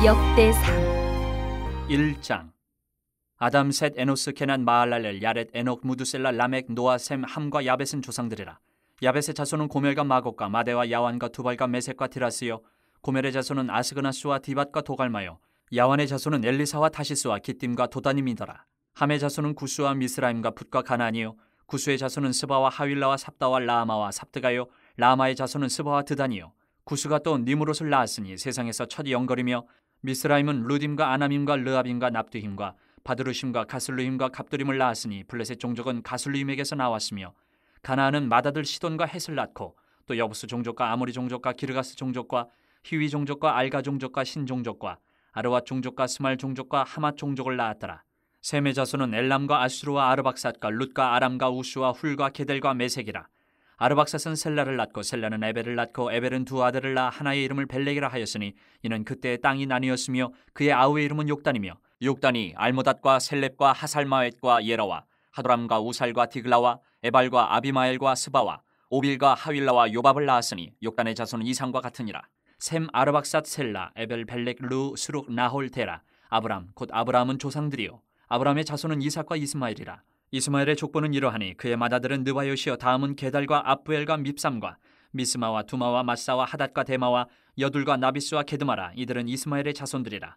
역대상 1장. 아담, 셋, 에노스, 게난, 마할랄엘, 야렛, 에녹, 무두셀라, 라멕, 노아, 셈, 함과 야벳은 조상들이라. 야벳의 자손은 고멜과 마곡과 마대와 야완과 두발과 메섹과 디라스요, 고멜의 자손은 아스그나스와 디밧과 도갈마요, 야완의 자손은 엘리사와 다시스와 기띔과 도다님이더라. 함의 자손은 구스와 미스라임과 붓과 가나니요, 구스의 자손은 스바와 하윌라와 삽다와 라마와 삽드가요, 라마의 자손은 스바와 드다니요. 구스가 또 니무롯을 낳았으니 세상에서 첫 영거리며, 미스라임은 루딤과 아남임과 르압임과 납두힘과 바드루심과 가슬루힘과 갑두림을 낳았으니 블레셋 종족은 가슬루힘에게서 나왔으며, 가나안은 맏아들 시돈과 헷을 낳고 또 여부스 종족과 아모리 종족과 기르가스 종족과 히위 종족과 알가 종족과 신 종족과 아르왓 종족과 스말 종족과 하맛 종족을 낳았더라. 셈의 자손은 엘람과 아수르와 아르박삿과 룻과 아람과 우수와 훌과 게델과 메색이라. 아르박삿은 셀라를 낳고 셀라는 에벨을 낳고 에벨은 두 아들을 낳아 하나의 이름을 벨렉이라 하였으니 이는 그때의 땅이 나뉘었으며 그의 아우의 이름은 욕단이며, 욕단이 알모닷과 셀렙과 하살마웻과 예라와 하도람과 우살과 디글라와 에발과 아비마엘과 스바와 오빌과 하윌라와 요밥을 낳았으니 욕단의 자손은 이상과 같으니라. 셈, 아르박삿, 셀라, 에벨, 벨렉, 루, 스룩, 나홀, 테라, 아브람 곧 아브라함은 조상들이요, 아브라함의 자손은 이삭과 이스마엘이라. 이스마엘의 족보는 이러하니 그의 맏아들은 느바요시여, 다음은 게달과 압부엘과 밉삼과 미스마와 두마와 마사와 하닷과 데마와 여둘과 나비스와 게드마라. 이들은 이스마엘의 자손들이라.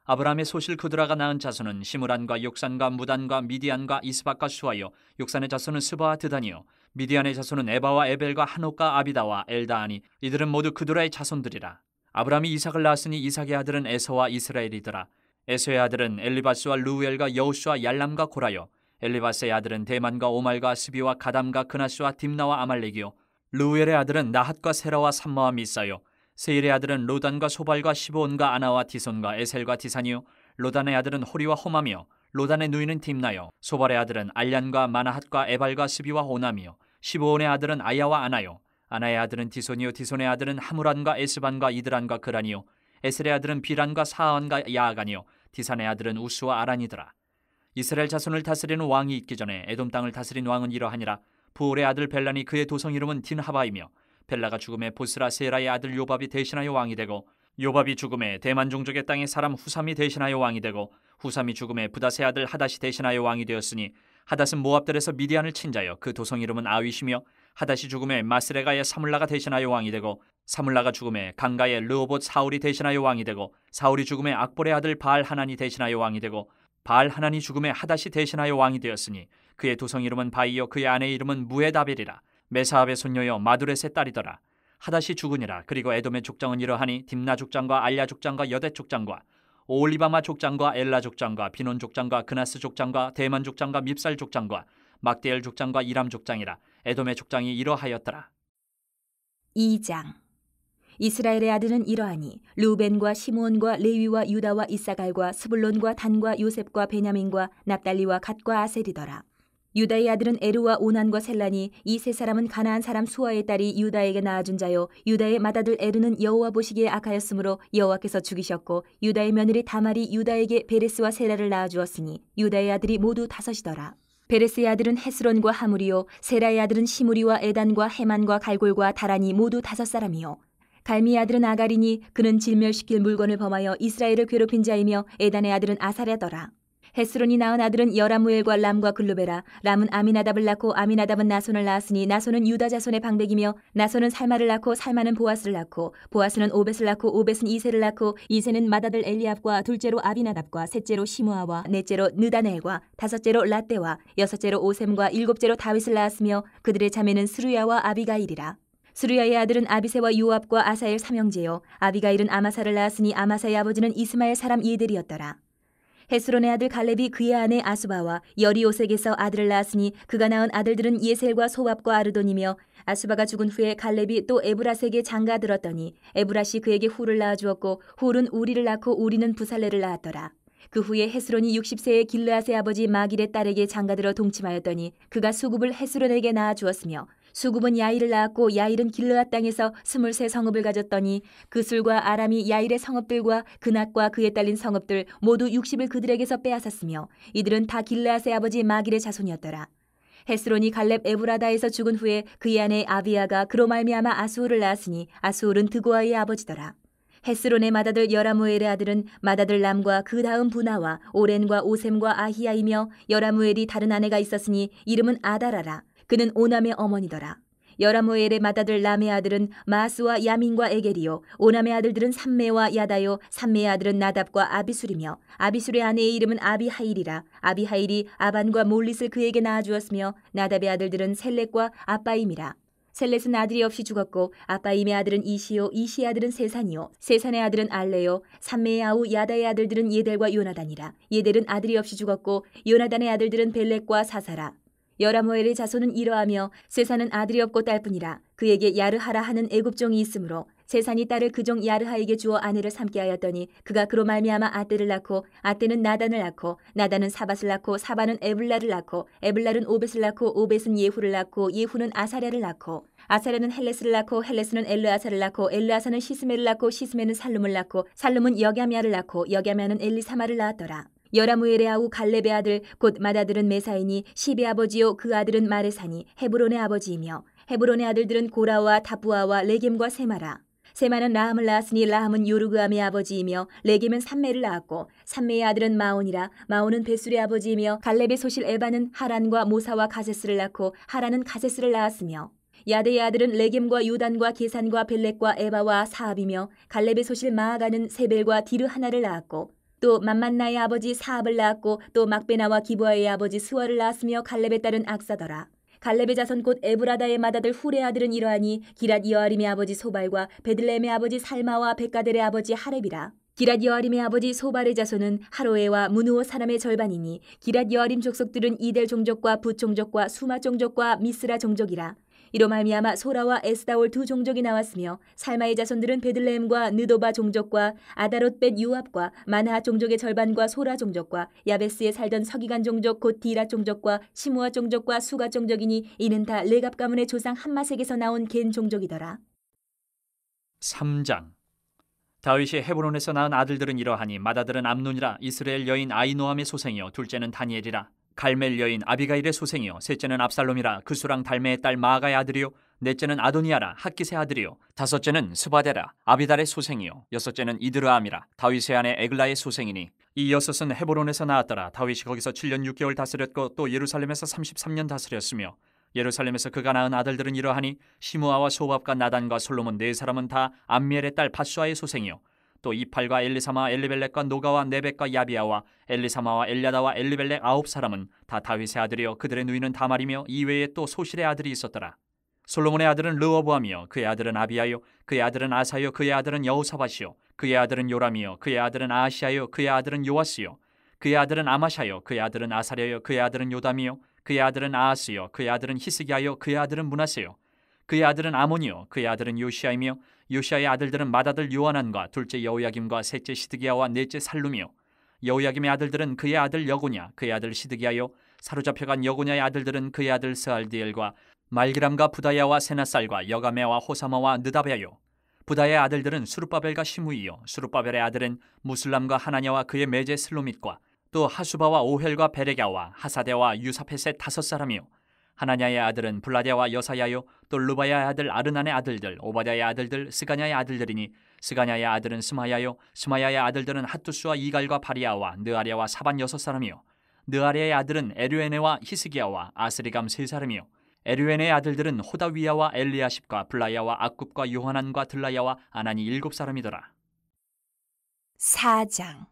아브라함의 소실 그드라가 낳은 자손은 시므란과 욕산과 무단과 미디안과 이스박과 수아요, 욕산의 자손은 스바와 드다니요, 미디안의 자손은 에바와 에벨과 한옥과 아비다와 엘다하니 이들은 모두 그드라의 자손들이라. 아브라함이 이삭을 낳았으니 이삭의 아들은 에서와 이스라엘이더라. 에서의 아들은 엘리바스와 루엘과 여우수와 얄람과 고라요, 엘리바스의 아들은 대만과 오말과 스비와 가담과 그나스와 딥나와 아말렉이요, 루엘의 아들은 나핫과 세라와 삼마와 미사요, 세일의 아들은 로단과 소발과 시브온과 아나와 디손과 에셀과 디산이요, 로단의 아들은 호리와 호맘이요, 로단의 누이는 딥나요, 소발의 아들은 알얀과 마나핫과 에발과 스비와 오남이요, 시브온의 아들은 아야와 아나요, 아나의 아들은 디손이요, 디손의 아들은 하무란과 에스반과 이드란과 그란이요, 에셀의 아들은 비란과 사안과 야아간이요, 디산의 아들은 우스와 아란이더라. 이스라엘 자손을 다스리는 왕이 있기 전에 에돔 땅을 다스린 왕은 이러하니라. 부올의 아들 벨란이 그의 도성 이름은 딘하바이며, 벨라가 죽음에 보스라 세라의 아들 요밥이 대신하여 왕이 되고, 요밥이 죽음에 대만 종족의 땅의 사람 후삼이 대신하여 왕이 되고, 후삼이 죽음에 부닷의 아들 하닷이 대신하여 왕이 되었으니, 하닷은 모압들에서 미디안을 친 자여 그 도성 이름은 아윗이며, 하닷이 죽음에 마스레가의 사물라가 대신하여 왕이 되고, 사물라가 죽음에 강가의 르호봇 사울이 대신하여 왕이 되고, 사울이 죽음에 악볼의 아들 바알 하난이 대신하여 왕이 되고, 바알 하난이 죽음에 하닷이 대신하여 왕이 되었으니 그의 도성 이름은 바이요 그의 아내의 이름은 무에다벨이라. 메사압의 손녀여 마두렛의 딸이더라. 하닷이 죽으니라. 그리고 에돔의 족장은 이러하니 딥나 족장과 알야 족장과 여대 족장과 오올리바마 족장과 엘라 족장과 비논 족장과 그나스 족장과 대만 족장과 밉살 족장과 막디엘 족장과 이람 족장이라. 에돔의 족장이 이러하였더라. 2장. 이스라엘의 아들은 이러하니 르우벤과 시므온과 레위와 유다와 이사갈과 스불론과 단과 요셉과 베냐민과 납달리와 갓과 아셀이더라. 유다의 아들은 에르와 오난과 셀란이 이 세 사람은 가나안 사람 수아의 딸이 유다에게 낳아준 자요, 유다의 맏아들 에르는 여호와 보시기에 악하였으므로 여호와께서 죽이셨고, 유다의 며느리 다말이 유다에게 베레스와 세라를 낳아주었으니 유다의 아들이 모두 5이더라. 베레스의 아들은 헤스론과 하물이요, 세라의 아들은 시므리와 에단과 헤만과 갈골과 다란이 모두 5사람이요, 갈미의 아들은 아가리니 그는 질멸시킬 물건을 범하여 이스라엘을 괴롭힌 자이며, 에단의 아들은 아사랴더라. 헤스론이 낳은 아들은 여라무엘과 람과 글루베라. 람은 아미나답을 낳고 아미나답은 나손을 낳았으니 나손은 유다 자손의 방백이며, 나손은 살마를 낳고 살마는 보아스를 낳고 보아스는 오벳을 낳고 오벳은 이세를 낳고 이세는 맏아들 엘리압과 둘째로 아비나답과 셋째로 시므아와 넷째로 느다넬과 다섯째로 라떼와 여섯째로 오셈과 일곱째로 다윗을 낳았으며 그들의 자매는 스루야와 아비가일이라. 스루야의 아들은 아비세와 요압과 아사엘 3형제요, 아비가일은 아마사를 낳았으니 아마사의 아버지는 이스마엘 사람 예델이었더라. 헤스론의 아들 갈렙이 그의 아내 아수바와 여리오색에서 아들을 낳았으니 그가 낳은 아들들은 예셀과 소압과 아르돈이며, 아수바가 죽은 후에 갈렙이 또 에브라스에게 장가 들었더니 에브라시 그에게 훌을 낳아주었고, 훌은 우리를 낳고 우리는 부살레를 낳았더라. 그 후에 헤스론이 60세의 길르앗의 아버지 마길의 딸에게 장가들어 동침하였더니 그가 수굽을 헤스론에게 낳아주었으며, 수굽은 야일을 낳았고 야일은 길르앗 땅에서 23 성읍을 가졌더니 그술과 아람이 야일의 성읍들과 그낫과 그에 딸린 성읍들 모두 60을 그들에게서 빼앗았으며 이들은 다 길르앗의 아버지 마길의 자손이었더라. 헤스론이 갈렙 에브라다에서 죽은 후에 그의 아내 아비야가 그로 말미암아 아수울을 낳았으니 아수울은 드고아의 아버지더라. 헤스론의 맏아들 여라무엘의 아들은 맏아들 람과 그 다음 부나와 오렌과 오셈과 아히야이며 여라무엘이 다른 아내가 있었으니 이름은 아다라라. 그는 오남의 어머니더라. 여라무엘의 맏아들 람의 아들은 마스와 야민과 에겔이요 오남의 아들들은 삼메와 야다요 삼메의 아들은 나답과 아비술이며 아비술의 아내의 이름은 아비하일이라. 아비하일이 아반과 몰릿을 그에게 낳아주었으며 나답의 아들들은 셀렉과 아빠임이라. 셀렛은 아들이 없이 죽었고 아빠임의 아들은 이시요 이시의 아들은 세산이요 세산의 아들은 알레요 삼메의 아우 야다의 아들들은 예델과 요나단이라. 예델은 아들이 없이 죽었고 요나단의 아들들은 벨렉과 사사라. 여라무엘의 자손은 이러하며 세산은 아들이 없고 딸뿐이라. 그에게 야르하라 하는 애굽종이 있으므로 세산이 딸을 그 종 야르하에게 주어 아내를 삼게 하였더니 그가 그로 말미암아 아떼를 낳고 아떼는 나단을 낳고 나단은 사밧을 낳고 사밧은 에블라를 낳고 에블라는 오벳을 낳고 오벳은 예후를 낳고 예후는 아사랴를 낳고 아사랴는 헬레스를 낳고 헬레스는 엘르아사를 낳고 엘르아사는 시스메를 낳고 시스메는 살룸을 낳고 살룸은 여갸미아를 낳고 여갸미아는 엘리사마를 낳았더라. 여라무엘의 아우 갈렙의 아들 곧 맏아들은 메사이니 시베 아버지요 그 아들은 마레사니 헤브론의 아버지이며 헤브론의 아들들은 고라와 다부아와 레겜과 세마라. 세마는 라함을 낳았으니 라함은 요르그암의 아버지이며 레겜은 삼메를 낳았고 삼메의 아들은 마온이라. 마온은 베술의 아버지이며 갈렙의 소실 에바는 하란과 모사와 가세스를 낳고 하란은 가세스를 낳았으며 야데의 아들은 레겜과 요단과 게산과 벨렉과 에바와 사압이며 갈렙의 소실 마아가는 세벨과 디르 하나를 낳았고 또 맘만나의 아버지 사압을 낳았고 또 막베나와 기브아의 아버지 스월을 낳았으며 갈렙의 딸은 악사더라. 갈렙의 자손 곧 에브라다의 맏아들 훌의 아들은 이러하니 기랏 여아림의 아버지 소발과 베들레헴의 아버지 살마와 베가델의 아버지 하렙이라. 기랏 여아림의 아버지 소발의 자손은 하로에와 무누오 사람의 절반이니 기랏 여아림 족속들은 이델 종족과 붓 종족과 수마 종족과 미스라 종족이라. 이로 말미암아 소라와 에스다올 두 종족이 나왔으며 살마의 자손들은 베들레헴과 느도바 종족과 아다롯벳 요압과 마나하 종족의 절반과 소라 종족과 야베스에 살던 서기관 종족 곧 디라 종족과 시므아 종족과 수가 종족이니 이는 다 레갑 가문의 조상 함마색에서 나온 겐 종족이더라. 3장. 다윗이 헤브론에서 낳은 아들들은 이러하니 맏아들은 암논이라. 이스라엘 여인 아이노함의 소생이요 둘째는 다니엘이라. 갈멜 여인 아비가일의 소생이요 셋째는 압살롬이라. 그수랑 달메의 딸 마아가의 아들이요 넷째는 아도니아라. 핫깃의 아들이요 다섯째는 스바데라. 아비달의 소생이요 여섯째는 이드르암이라. 다윗의 아내 에글라의 소생이니 이 여섯은 헤브론에서 나왔더라. 다윗이 거기서 7년 6개월 다스렸고 또 예루살렘에서 33년 다스렸으며 예루살렘에서 그가 낳은 아들들은 이러하니 시므아와 소밥과 나단과 솔로몬 네 사람은 다 암미엘의 딸 밧수아의 소생이요 또 이팔과 엘리사마 엘리벨렉과 노가와 네벡과 야비아와 엘리사마와 엘야다와 엘리벨렉 9사람은 다 다윗의 아들이요 그들의 누이는 다말이며 이외에 또 소실의 아들이 있었더라. 솔로몬의 아들은 르호보암이요 그의 아들은 아비야요 그의 아들은 아사요 그의 아들은 여호사밧이요 그의 아들은 요람이요 그의 아들은 아하시야요 그의 아들은 요아스요 그의 아들은 아마샤요 그의 아들은 아사랴요 그의 아들은 요담이요 그의 아들은 아하스요 그의 아들은 히스기야요 그의 아들은 므낫세요 그의 아들은 아몬이요 그의 아들은 요시야이며 요시야의 아들들은 맏아들 요하난과 둘째 여호야김과 셋째 시드기야와 넷째 살룸이요 여호야김의 아들들은 그의 아들 여고냐 그의 아들 시드기야요 사로잡혀간 여고냐의 아들들은 그의 아들 스알디엘과 말기람과 부다야와 세나살과 여가메와 호사마와 느다베요 부다의 아들들은 수룹바벨과 시므이요 수룹바벨의 아들은 무슬람과 하나냐와 그의 매제 슬로밋과 또 하수바와 오헬과 베레갸와 하사데와 유사페셋 5사람이요 하나냐의 아들은 블라데와 여사야요 또 르바야의 아들 아르난의 아들들 오바댜의 아들들 스가냐의 아들들이니 스가냐의 아들은 스마야요 스마야의 아들들은 핫두스와 이갈과 바리아와 느아랴와 사반 6사람이요 느아랴의 아들은 에르에네와 히스기야와 아스리감 3사람이요 에르에네의 아들들은 호다위야와 엘리아십과 블라야와 악굽과 요하난과 들라야와 아나니 7사람이더라. 4장.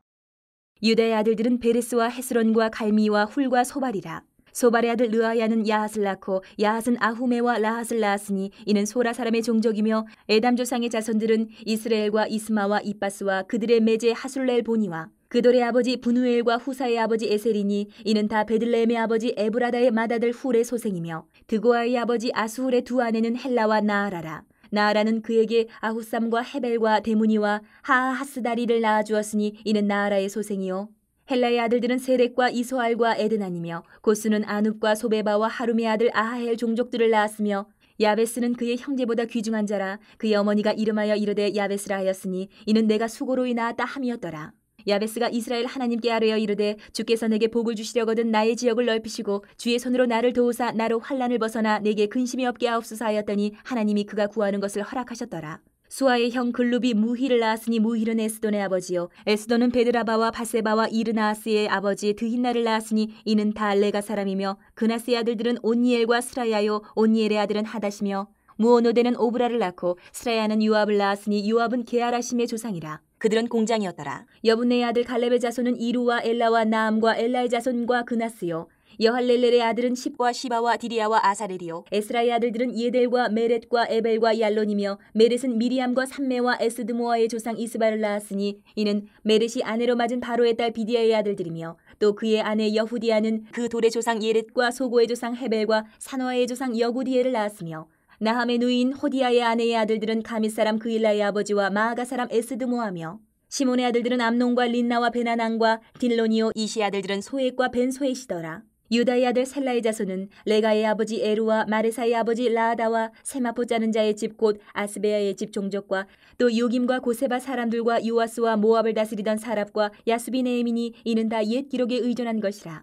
유다의 아들들은 베레스와 헤스론과 갈미와 훌과 소발이라. 소발의 아들 르아야는 야핫을 낳고 야핫은 아후메와 라핫을 낳았으니 이는 소라 사람의 종족이며 에담 조상의 자손들은 이스라엘과 이스마와 이빠스와 그들의 매제 하술렐 보니와 그돌의 아버지 분우엘과 후사의 아버지 에셀이니 이는 다 베들레헴의 아버지 에브라다의 맏아들 훌의 소생이며 드고아의 아버지 아수훌의 두 아내는 헬라와 나아라라. 나아라는 그에게 아후삼과 헤벨과 데무니와 하하하스다리를 낳아주었으니 이는 나아라의 소생이요 헬라의 아들들은 세렉과 이소알과 에드난이며 고스는 아눕과 소베바와 하룸의 아들 아하헬 종족들을 낳았으며 야베스는 그의 형제보다 귀중한 자라. 그의 어머니가 이름하여 이르되 야베스라 하였으니 이는 내가 수고로 인하였다 함이었더라. 야베스가 이스라엘 하나님께 아뢰어 이르되 주께서 내게 복을 주시려거든 나의 지역을 넓히시고 주의 손으로 나를 도우사 나로 환난을 벗어나 내게 근심이 없게 하옵소서 하였더니 하나님이 그가 구하는 것을 허락하셨더라. 수아의 형 글룹이 무힐을 낳았으니 무힐은 에스돈의 아버지요 에스돈은 베드라바와 바세바와 이르나아스의 아버지 드힌나를 낳았으니 이는 다 레가 사람이며 그나스의 아들들은 온니엘과 스라야요 온니엘의 아들은 하닷이며 무오노데는 오브라를 낳고 스라야는 요압을 낳았으니 요압은 게하라심의 조상이라. 그들은 공장이었더라. 여분네의 아들 갈렙의 자손은 이루와 엘라와 나암과 엘라의 자손과 그나스요 여할렐렐의 아들은 십과 시바와 디리아와 아사렐이요 에스라의 아들들은 예델과 메렛과 에벨과 얄론이며 메렛은 미리암과 삼메와 에스드모아의 조상 이스바를 낳았으니 이는 메렛이 아내로 맞은 바로의 딸 비디아의 아들들이며 또 그의 아내 여후디아는 그 돌의 조상 예렛과 소고의 조상 헤벨과 산화의 조상 여구디엘을 낳았으며 나함의 누이인 호디아의 아내의 아들들은 가밋 사람 그일라의 아버지와 마아가 사람 에스드모아며 시몬의 아들들은 암논과 린나와 베나난과 딜로니오 이시 아들들은 소엣과 벤소엣이더라. 유다의 아들 셀라의 자손은 레가의 아버지 에루와 마레사의 아버지 라아다와 세마포 짜는 자의 집 곧 아스베아의 집 종족과 또 요김과 고세바 사람들과 요아스와 모압을 다스리던 사랍과 야수비네임이니 이는 다 옛 기록에 의존한 것이라.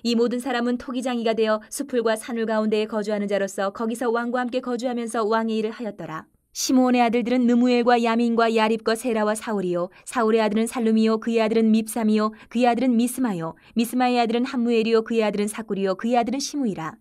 이 모든 사람은 토기장이가 되어 수풀과 산울 가운데에 거주하는 자로서 거기서 왕과 함께 거주하면서 왕의 일을 하였더라. 시므온의 아들들은 느무엘과 야민과 야립과 세라와 사울이요 사울의 아들은 살룸이요 그의 아들은 밉삼이요 그의 아들은 미스마요 미스마의 아들은 함무엘이요 그의 아들은 사꿀이요 그의 아들은 시므이라.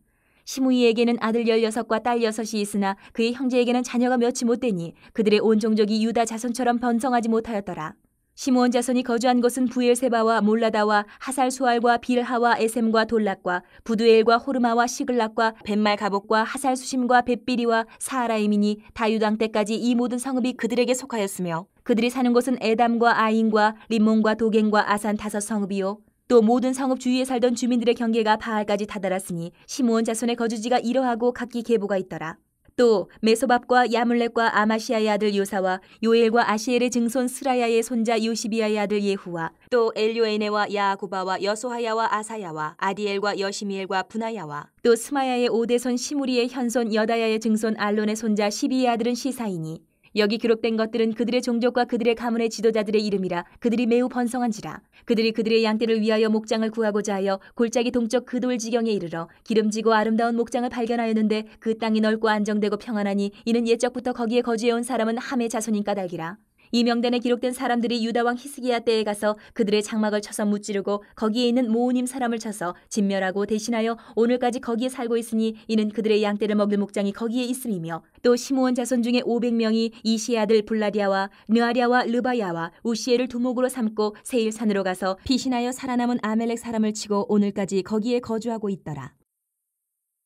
시므이에게는 아들 16과 딸 6이 있으나 그의 형제에게는 자녀가 몇이 못되니 그들의 온 종족이 유다 자손처럼 번성하지 못하였더라. 시므온 자손이 거주한 곳은 부엘세바와 몰라다와 하살수알과 빌하와 에셈과 돌락과 부두엘과 호르마와 시글락과 벳말 가복과 하살수심과 벳비리와 사하라임이니 다유당 때까지 이 모든 성읍이 그들에게 속하였으며 그들이 사는 곳은 에담과 아인과 림몬과 도겐과 아산 5성읍이요 또 모든 성읍 주위에 살던 주민들의 경계가 바알까지 다다랐으니 시므온 자손의 거주지가 이러하고 각기 계보가 있더라. 또 메소밥과 야물렛과 아마시아의 아들 요사와 요엘과 아시엘의 증손 스라야의 손자 요시비아의 아들 예후와 또 엘요에네와 야구바와 여소하야와 아사야와 아디엘과 여시미엘과 분하야와 또 스마야의 오대손 시무리의 현손 여다야의 증손 알론의 손자 시비의 아들은 시사이니 여기 기록된 것들은 그들의 종족과 그들의 가문의 지도자들의 이름이라. 그들이 매우 번성한지라. 그들이 그들의 양떼를 위하여 목장을 구하고자 하여 골짜기 동쪽 그 돌 지경에 이르러 기름지고 아름다운 목장을 발견하였는데 그 땅이 넓고 안정되고 평안하니 이는 옛적부터 거기에 거주해온 사람은 함의 자손인 까닭이라. 이 명단에 기록된 사람들이 유다 왕 히스기야 때에 가서 그들의 장막을 쳐서 무찌르고 거기에 있는 모우님 사람을 쳐서 진멸하고 대신하여 오늘까지 거기에 살고 있으니 이는 그들의 양떼를 먹을 목장이 거기에 있음이며 또 시므온 자손 중에 500명이 이시의 아들 블라디아와 느아랴와 르바야와 우시엘을 두목으로 삼고 세일산으로 가서 피신하여 살아남은 아멜렉 사람을 치고 오늘까지 거기에 거주하고 있더라.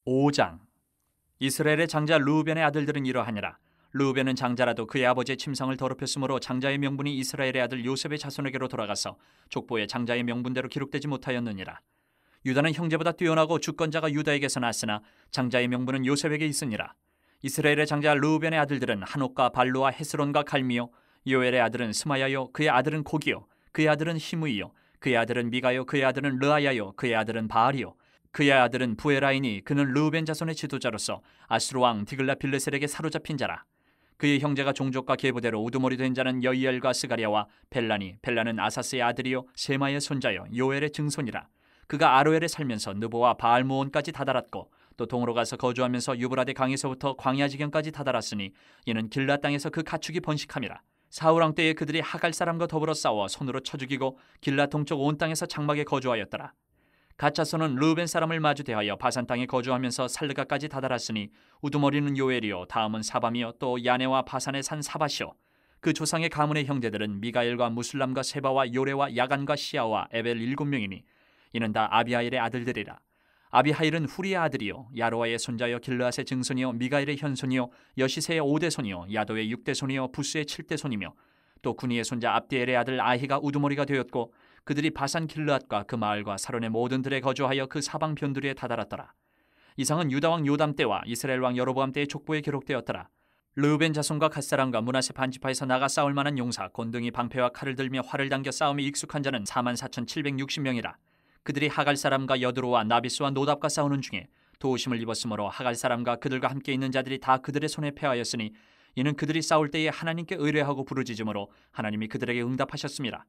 5장. 이스라엘의 장자 르우벤의 아들들은 이러하니라. 르우벤은 장자라도 그의 아버지의 침상을 더럽혔으므로 장자의 명분이 이스라엘의 아들 요셉의 자손에게로 돌아가서 족보에 장자의 명분대로 기록되지 못하였느니라. 유다는 형제보다 뛰어나고 주권자가 유다에게서 났으나 장자의 명분은 요셉에게 있으니라. 이스라엘의 장자 르우벤의 아들들은 한옥과 발루와 헤스론과 갈미요 요엘의 아들은 스마야요 그의 아들은 고기요 그의 아들은 히므이요 그의 아들은 미가요 그의 아들은 르아야요 그의 아들은 바알이요 그의 아들은 부에라이니 그는 르우벤 자손의 지도자로서 아수르 왕 디글라빌레셀에게 사로잡힌 자라. 그의 형제가 종족과 계보대로 우두머리 된 자는 여이엘과 스가랴와 벨라니 벨라는 아사스의 아들이요 세마의 손자요 요엘의 증손이라. 그가 아로엘에 살면서 느보와 바알무온까지 다다랐고 또 동으로 가서 거주하면서 유브라데 강에서부터 광야 지경까지 다다랐으니 이는 길라 땅에서 그 가축이 번식함이라. 사울 왕 때에 그들이 하갈 사람과 더불어 싸워 손으로 쳐 죽이고 길라 동쪽 온 땅에서 장막에 거주하였더라. 갓자손은 르우벤 사람을 마주 대하여 바산 땅에 거주하면서 살르가까지 다다랐으니 우두머리는 요엘이요 다음은 사밤이요 또 야네와 바산의 산 사바시요 그 조상의 가문의 형제들은 미가엘과 무술람과 세바와 요레와 야간과 시아와 에벨 7명이니 이는 다 아비하일의 아들들이라. 아비하일은 후리의 아들이요 야로아의 손자여 길르앗의 증손이요 미가엘의 현손이요 여시세의 5대손이요 야도의 6대손이요 부스의 7대손이며 또 구니의 손자 압디엘의 아들 아히가 우두머리가 되었고 그들이 바산 길르앗과 그 마을과 사론의 모든 들에 거주하여 그 사방 변두리에 다다랐더라. 이상은 유다 왕 요담 때와 이스라엘 왕 여로보암 때의 족보에 기록되었더라. 르우벤 자손과 갓사람과 므낫세 반지파에서 나가 싸울 만한 용사 곤등이 방패와 칼을 들며 활을 당겨 싸움에 익숙한 자는 44,760명이라. 그들이 하갈 사람과 여드로와 나비스와 노답과 싸우는 중에 도우심을 입었으므로 하갈 사람과 그들과 함께 있는 자들이 다 그들의 손에 패하였으니 이는 그들이 싸울 때에 하나님께 의뢰하고 부르짖음으로 하나님이 그들에게 응답하셨습니다.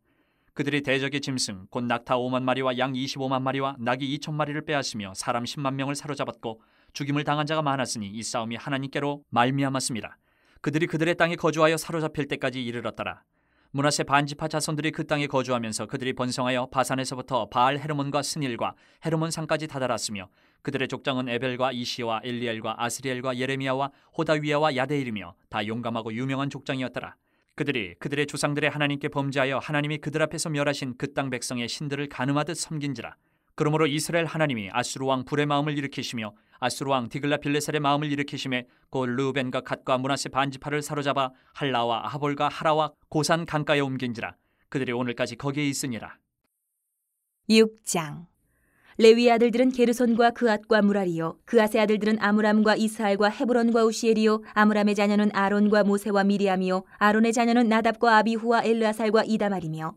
그들이 대적의 짐승 곧 낙타 5만 마리와 양 25만 마리와 낙이 2천 마리를 빼앗으며 사람 10만 명을 사로잡았고 죽임을 당한 자가 많았으니 이 싸움이 하나님께로 말미암았습니다. 그들이 그들의 땅에 거주하여 사로잡힐 때까지 이르렀더라. 므낫세 반지파 자손들이 그 땅에 거주하면서 그들이 번성하여 바산에서부터 바알 헤르몬과 스닐과 헤르몬 산까지 다다랐으며 그들의 족장은 에벨과 이시와 엘리엘과 아스리엘과 예레미야와 호다위야와 야데일이며 다 용감하고 유명한 족장이었더라. 그들이 그들의 조상들의 하나님께 범죄하여 하나님이 그들 앞에서 멸하신 그 땅 백성의 신들을 간음하듯 섬긴지라. 그러므로 이스라엘 하나님이 아수르 왕 불의 마음을 일으키시며 아수르 왕 디글라빌레셀의 마음을 일으키심에 곧 르우벤과 갓과 므낫세 반지파를 사로잡아 할라와 하볼과 하라와 고산 강가에 옮긴지라. 그들이 오늘까지 거기에 있으니라. 6장. 레위 아들들은 게르손과 그앗과 무라리요, 그앗의 아들들은 아므람과 이스할과 헤브론과 우시엘이요, 아므람의 자녀는 아론과 모세와 미리암이요, 아론의 자녀는 나답과 아비후와 엘르아살과 이다말이며,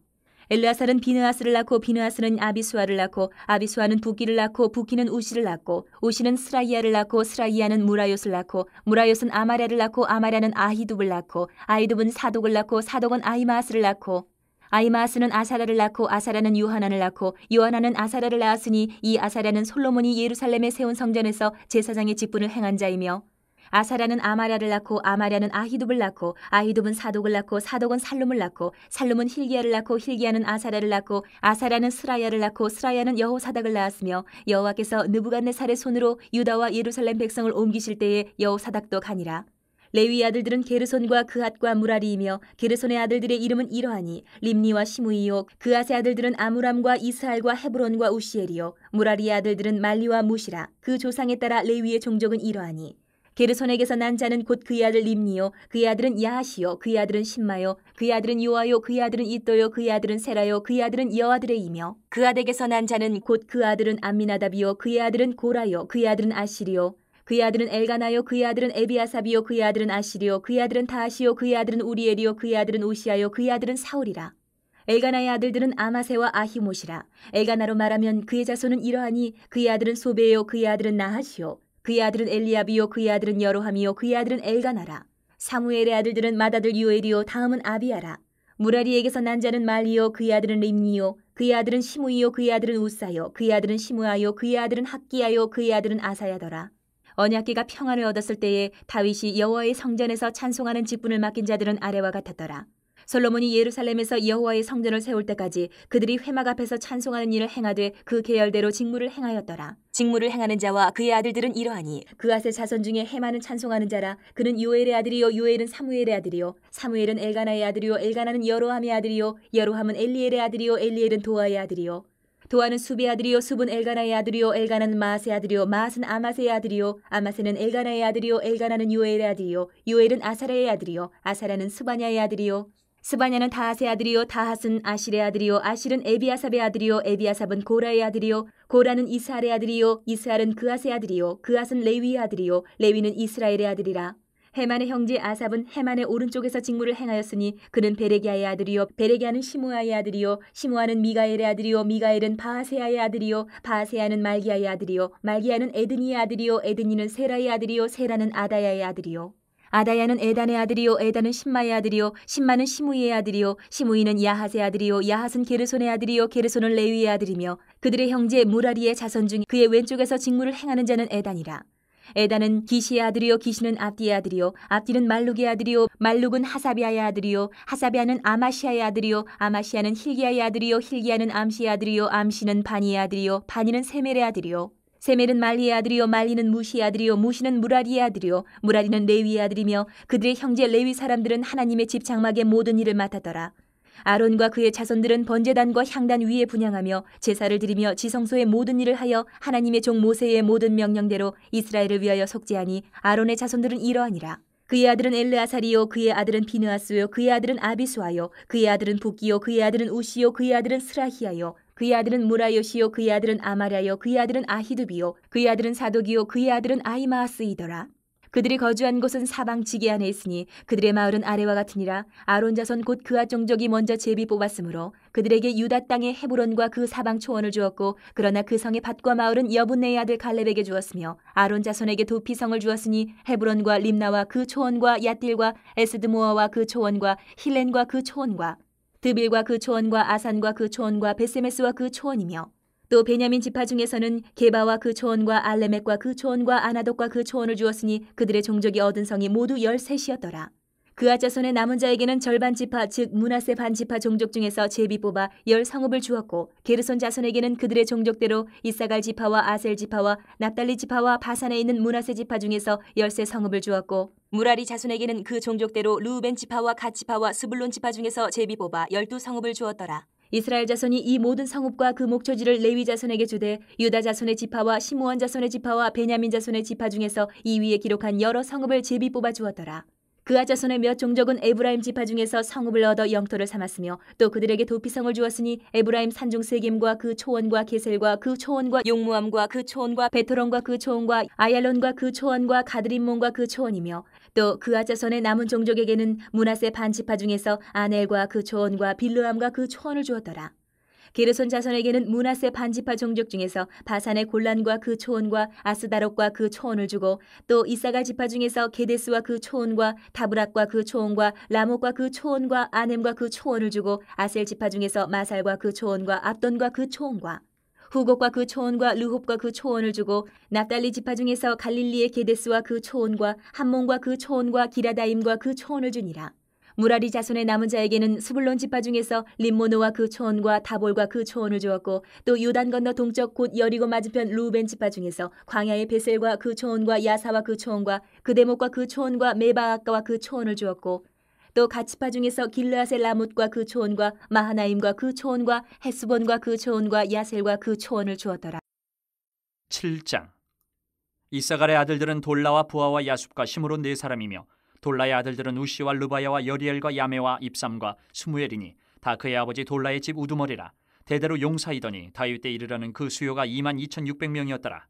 엘르아살은 비느하스를 낳고 비느하스는 아비수아를 낳고 아비수아는 부기를 낳고 부기는 우시를 낳고 우시는 스라이야를 낳고 스라이야는 무라요스를 낳고 무라요스는 아마랴를 낳고 아마랴는 아히둡을 낳고 아히둡은 사독을 낳고 사독은 아히마스를 낳고 아히마스는 아사랴를 낳고 아사랴는 요하난을 낳고 요하난은 아사랴를 낳았으니 이 아사랴는 솔로몬이 예루살렘에 세운 성전에서 제사장의 직분을 행한 자이며 아사랴는 아마랴를 낳고 아마랴는 아히둡을 낳고 아히둡은 사독을 낳고 사독은 살룸을 낳고 살룸은 힐기야를 낳고 힐기야는 아사랴를 낳고 아사랴는 스라야를 낳고 스라야는 여호사닥을 낳았으며 여호와께서 느부갓네살의 손으로 유다와 예루살렘 백성을 옮기실 때에 여호사닥도 가니라. 레위 아들들은 게르손과 그앗과 무라리이며 게르손의 아들들의 이름은 이러하니 림니와 시므이요, 그앗의 아들들은 아므람과 이스할과 헤브론과 우시엘이요, 무라리의 아들들은 말리와 무시라. 그 조상에 따라 레위의 종족은 이러하니 게르손에게서 난 자는 곧 그의 아들 림니요, 그의 아들은 야하시요, 그의 아들은 신마요, 그의 아들은 요아요, 그의 아들은 이또요, 그의 아들은 세라요, 그의 아들은 여아드레이며 그앗에게서 난 자는 곧 그 아들은 암미나답이요, 그의 아들은 고라요, 그의 아들은 아시리요, 그의 아들은 엘가나요, 그의 아들은 에비아삽이요, 그의 아들은 아시리요, 그의 아들은 다하시요, 그의 아들은 우리엘이요, 그의 아들은 오시아요, 그의 아들은 사울이라. 엘가나의 아들들은 아마세와 아히못이라. 엘가나로 말하면 그의 자손은 이러하니 그의 아들은 소베요, 그의 아들은 나하시요, 그의 아들은 엘리압이요, 그의 아들은 여로함이요, 그의 아들은 엘가나라. 사무엘의 아들들은 맏아들 요엘이요, 다음은 아비야라. 무라리에게서 난 자는 말리요, 그의 아들은 림니요, 그의 아들은 시므이요, 그의 아들은 우사요, 그의 아들은 시므아요, 그의 아들은 학기야요, 그의 아들은 아사야더라. 언약궤가 평안을 얻었을 때에 다윗이 여호와의 성전에서 찬송하는 직분을 맡긴 자들은 아래와 같았더라. 솔로몬이 예루살렘에서 여호와의 성전을 세울 때까지 그들이 회막 앞에서 찬송하는 일을 행하되 그 계열대로 직무를 행하였더라. 직무를 행하는 자와 그의 아들들은 이러하니 그앗의 자손 중에 헤마는 찬송하는 자라. 그는 요엘의 아들이요, 요엘은 사무엘의 아들이요, 사무엘은 엘가나의 아들이요, 엘가나는 여로함의 아들이요, 여로함은 엘리엘의 아들이요, 엘리엘은 도아의 아들이요, 도아는 수비의 아들이요, 숲은 엘가나의 아들이요, 엘가나는 마아스의 아들이요, 마아스는 아마세의 아들이요, 아마세는 엘가나의 아들이요, 엘가나는 요엘의 아들이요, 요엘은 아사랴의 아들이요, 아사랴는 스바냐의 아들이요, 스바냐는 다핫의 아들이요, 다핫은 아실의 아들이요, 아실은 에비아삽의 아들이요, 에비아삽은 고라의 아들이요, 고라는 이스할의 아들이요, 이스할은 그앗의 아들이요, 그앗은 레위의 아들이요, 레위는 이스라엘의 아들이라. 헤만의 형제 아삽은 헤만의 오른쪽에서 직무를 행하였으니 그는 베레기야의 아들이요, 베레기야는 시므아의 아들이요, 시므아는 미가엘의 아들이요, 미가엘은 바하세야의 아들이요, 바하세야는 말기야의 아들이요, 말기야는 에드니의 아들이요, 에드니는 세라의 아들이요, 세라는 아다야의 아들이요, 아다야는 에단의 아들이요, 에단은 신마의 아들이요, 신마는 시므이의 아들이요, 시므이는 야핫의 아들이요, 야핫은 게르손의 아들이요, 게르손은 레위의 아들이며 그들의 형제 무라리의 자손 중 그의 왼쪽에서 직무를 행하는 자는 에단이라. 에단은 기시의 아들이요, 기시는 압디의 아들이요, 압디는 말룩의 아들이요, 말룩은 하사비아의 아들이요, 하사비아는 아마시아의 아들이요, 아마시아는 힐기야의 아들이요, 힐기야는 암시의 아들이요, 암시는 바니의 아들이요, 바니는 세멜의 아들이요, 세멜은 말리의 아들이요, 말리는 무시의 아들이요, 무시는 무라리의 아들이요, 무라리는 레위의 아들이며 그들의 형제 레위 사람들은 하나님의 집 장막의 모든 일을 맡았더라. 아론과 그의 자손들은 번제단과 향단 위에 분향하며 제사를 드리며 지성소의 모든 일을 하여 하나님의 종 모세의 모든 명령대로 이스라엘을 위하여 속죄하니 아론의 자손들은 이러하니라. 그의 아들은 엘르아살이요, 그의 아들은 비느하스요, 그의 아들은 아비수아요, 그의 아들은 부기요, 그의 아들은 우시요, 그의 아들은 스라히야요, 그의 아들은 무라요시요, 그의 아들은 아마랴요, 그의 아들은 아히두비요, 그의 아들은 사독이요, 그의 아들은 아히마아스이더라. 그들이 거주한 곳은 사방 지게 안에 있으니 그들의 마을은 아래와 같으니라. 아론 자손 곧 그앗 종족이 먼저 제비 뽑았으므로 그들에게 유다 땅의 헤브론과 그 사방 초원을 주었고 그러나 그 성의 밭과 마을은 여분네의 아들 갈렙에게 주었으며 아론 자손에게 두 피성을 주었으니 헤브론과 림나와 그 초원과 얏딜과 에스드모아와 그 초원과 힐렌과 그 초원과 드빌과 그 초원과 아산과 그 초원과 베세메스와 그 초원이며 또 베냐민 지파 중에서는 게바와 그 초원과 알레멕과 그 초원과 아나돗과 그 초원을 주었으니 그들의 종족이 얻은 성이 모두 13이었더라. 그앗 자손의 남은 자에게는 절반 지파 즉 므낫세 반 지파 종족 중에서 제비 뽑아 10성읍을 주었고 게르손 자손에게는 그들의 종족대로 이사갈 지파와 아셀 지파와 납달리 지파와 바산에 있는 므낫세 지파 중에서 13성읍을 주었고 무라리 자손에게는 그 종족대로 르우벤 지파와 갓 지파와 스불론 지파 중에서 제비 뽑아 12성읍을 주었더라. 이스라엘 자손이 이 모든 성읍과 그 목초지를 레위 자손에게 주되 유다 자손의 지파와 시므온 자손의 지파와 베냐민 자손의 지파 중에서 이 위에 기록한 여러 성읍을 제비 뽑아 주었더라. 그앗 자손의 몇 종족은 에브라임 지파 중에서 성읍을 얻어 영토를 삼았으며 또 그들에게 도피성을 주었으니 에브라임 산중 세겜과 그 초원과 게셀과 그 초원과 용무암과 그 초원과 베토론과 그 초원과 아얄론과 그 초원과 가드림몬과 그 초원이며 또 그앗 자손의 남은 종족에게는 므낫세 반 지파 중에서 아넬과 그 초원과 빌르암과 그 초원을 주었더라. 게르손 자손에게는 므낫세 반 지파 종족 중에서 바산의 골란과 그 초원과 아스다롯과 그 초원을 주고 또 이사갈 지파 중에서 게데스와 그 초원과 다브락과 그 초원과 라목과 그 초원과 아넴과 그 초원을 주고 아셀 지파 중에서 마살과 그 초원과 압돈과 그 초원과 후곡과 그 초원과 르홉과 그 초원을 주고 납달리 지파 중에서 갈릴리의 게데스와 그 초원과 함몬과 그 초원과 기라다임과 그 초원을 주니라. 무라리 자손의 남은 자에게는 스불론 지파 중에서 림모노와 그 초원과 다볼과 그 초원을 주었고 또 요단 건너 동쪽 곧 여리고 맞은편 루벤 지파 중에서 광야의 베셀과 그 초원과 야사와 그 초원과 그데목과 그 초원과 메바아가와 그 초원을 주었고 또 갓지파 중에서 길르앗의 라못과 그 초원과 마하나임과 그 초원과 헤스본과 그 초원과 야셀과 그 초원을 주었더라. 7장. 이사갈의 아들들은 돌라와 부하와 야숲과 시므론 4사람이며 돌라의 아들들은 우시와 르바야와 여리엘과 야메와 입삼과 스무엘이니 다 그의 아버지 돌라의 집 우두머리라. 대대로 용사이더니 다윗 때 이르러는 그 수요가 22,600명이었더라.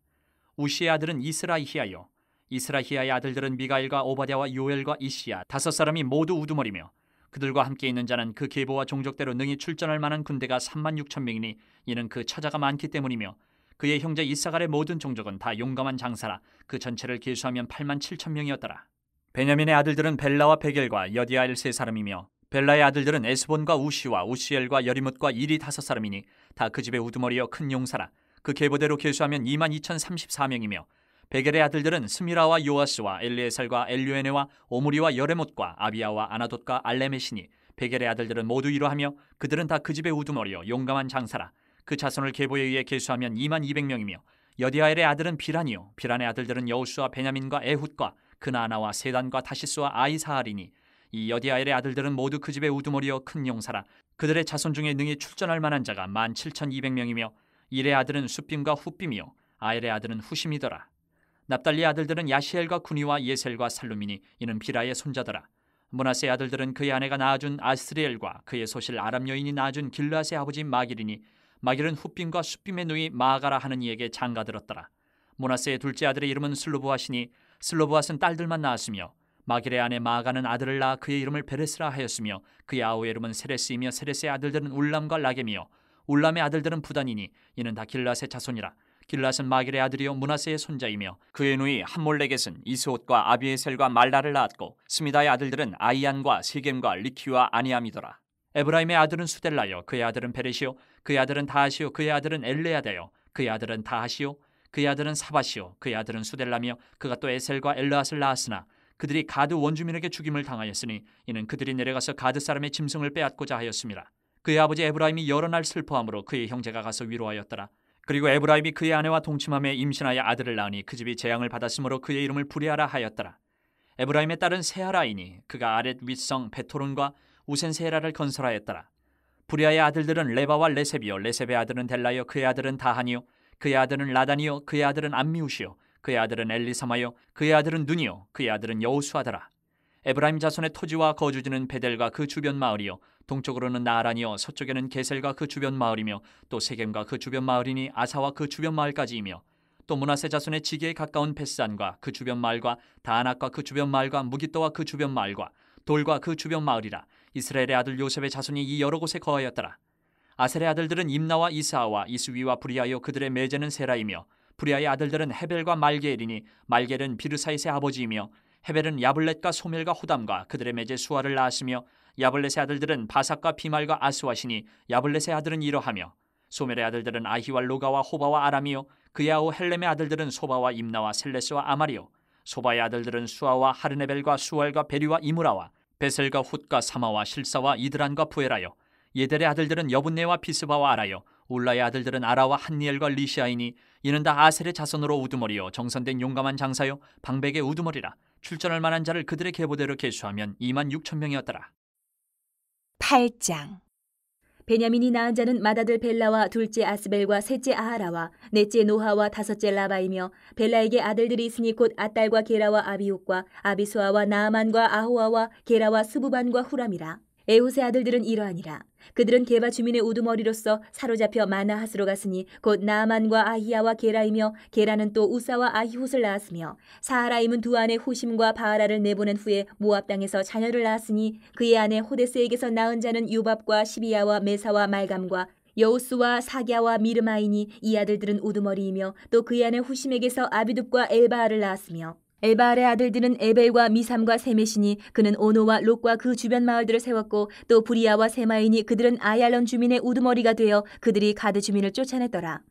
우시의 아들은 이스라히야요. 이스라히야의 아들들은 미가엘과 오바댜와 요엘과 이시야 5사람이 모두 우두머리며 그들과 함께 있는 자는 그 계보와 종족대로 능히 출전할 만한 군대가 36,000명이니 이는 그 처자가 많기 때문이며 그의 형제 이사갈의 모든 종족은 다 용감한 장사라. 그 전체를 계수하면 87,000명이었더라. 베냐민의 아들들은 벨라와 베겔과 여디아엘 3사람이며 벨라의 아들들은 에스본과 우시와 우시엘과 여리뭇과 일이 5사람이니 다 그 집의 우두머리여 큰 용사라. 그 계보대로 계수하면 22,034명이며 베겔의 아들들은 스미라와 요아스와 엘리에살과 엘류에네와 오므리와 여레못과 아비야와 아나돗과 알레메시니 베겔의 아들들은 모두 이러하며 그들은 다 그 집의 우두머리여 용감한 장사라. 그 자손을 계보에 의해 계수하면 22,200명이며 여디아엘의 아들은 비란이요 비란의 아들들은 여우수와 베냐민과 에훗과 그나아나와 세단과 다시스와 아이사알이니 이 여디아엘의 아들들은 모두 그 집의 우두머리여 큰 용사라. 그들의 자손 중에 능히 출전할 만한 자가 17,200명이며 일의 아들은 숫빔과 훗빔이요 아엘의 아들은 후심이더라. 납달리의 아들들은 야시엘과 구니와 예셀과 살루미니 이는 비라의 손자더라. 므낫세의 아들들은 그의 아내가 낳아준 아스리엘과 그의 소실 아람 여인이 낳아준 길르앗의 아버지 마길이니 마길은 훗빔과 숫빔의 누이 마아가라 하는 이에게 장가들었더라. 므낫세의 둘째 아들의 이름은 슬로브앗이니 슬로브앗은 딸들만 낳았으며 마길의 아내 마아가는 아들을 낳아 그의 이름을 베레스라 하였으며 그의 아우의 이름은 세레스이며 세레스의 아들들은 울람과 라겜이요 울람의 아들들은 부단이니 이는 다 길르앗의 자손이라. 길르앗은 마길의 아들이요 므낫세의 손자이며 그의 누이 함몰레겟은 이스옷과 아비에셀과 말라를 낳았고 스미다의 아들들은 아이안과 세겜과 리키와 아니암이더라. 에브라임의 아들은 수델라요 그의 아들은 베레시요 그의 아들은 다하시요 그의 아들은 엘레아다요 그의 아들은 다하시요 그의 아들은 사바시요 그의 아들은 수델라며 그가 또 에셀과 엘르앗을 낳았으나 그들이 가드 원주민에게 죽임을 당하였으니 이는 그들이 내려가서 가드 사람의 짐승을 빼앗고자 하였습니다. 그의 아버지 에브라임이 여러 날 슬퍼함으로 그의 형제가 가서 위로하였더라. 그리고 에브라임이 그의 아내와 동침함에 임신하여 아들을 낳으니 그 집이 재앙을 받았으므로 그의 이름을 부레아라 하였더라. 에브라임의 딸은 세아라이니 그가 아렛 윗성 베토론과 우센세라를 건설하였더라. 부레아의 아들들은 레바와 레셉이요 레셉의 아들은 델라요 그의 아들은 다하니요 그의 아들은 라단이요 그의 아들은 암미우시요 그의 아들은 엘리사마요 그의 아들은 눈이요 그의 아들은 여우수아더라. 에브라임 자손의 토지와 거주지는 베델과 그 주변 마을이요 동쪽으로는 나아란이요 서쪽에는 게셀과 그 주변 마을이며 또 세겜과 그 주변 마을이니 아사와 그 주변 마을까지이며 또 므낫세 자손의 지게에 가까운 베산과 그 주변 마을과 다안악과 그 주변 마을과 무깃도와 그 주변 마을과 돌과 그 주변 마을이라. 이스라엘의 아들 요셉의 자손이 이 여러 곳에 거하였더라. 아셀의 아들들은 임나와 이스아와 이스위와 브리아요 그들의 매제는 세라이며 브리아의 아들들은 헤벨과 말게엘이니 말게엘은 비르사이스의 아버지이며 헤벨은 야블렛과 소멜과 호담과 그들의 매제 수아를 낳았으며 야블렛의 아들들은 바삭과 비말과 아스와시니 야블렛의 아들은 이러하며 소멜의 아들들은 아히와 로가와 호바와 아람이요 그의 아우 헬렘의 아들들은 소바와 임나와 셀레스와 아말이요 소바의 아들들은 수아와 하르네벨과 수알과 베리와 이무라와 베셀과 훗과 사마와 실사와 이드란과 부에라요 예델의 아들들은 여분네와 비스바와 아라요 울라의 아들들은 아라와 한니엘과 리시아이니 이는 다 아셀의 자손으로 우두머리요 정선된 용감한 장사요 방백의 우두머리라. 출전할 만한 자를 그들의 계보대로 계수하면 2만 6천 명이었더라. 8장. 베냐민이 낳은 자는 맏아들 벨라와 둘째 아스벨과 셋째 아하라와 넷째 노하와 다섯째 라바이며 벨라에게 아들들이 있으니 곧 아딸과 게라와 아비옥과 아비수아와 나아만과 아호아와 게라와 스부반과 후람이라. 에훗의 아들들은 이러하니라. 그들은 게바 주민의 우두머리로서 사로잡혀 마나하스로 갔으니 곧 나아만과 아히야와 게라이며 게라는 또 우사와 아히훗을 낳았으며 사하라임은 두 아내 후심과 바하라를 내보낸 후에 모압 땅에서 자녀를 낳았으니 그의 아내 호데스에게서 낳은 자는 유밥과 시비야와 메사와 말감과 여우스와 사갸와 미르마이니 이 아들들은 우두머리이며 또 그의 아내 후심에게서 아비둡과 엘바알을 낳았으며 엘바알의 아들들은 에벨과 미삼과 세메시니 그는 오노와 롯과 그 주변 마을들을 세웠고 또 부리아와 세마이니 그들은 아얄론 주민의 우두머리가 되어 그들이 가드 주민을 쫓아냈더라.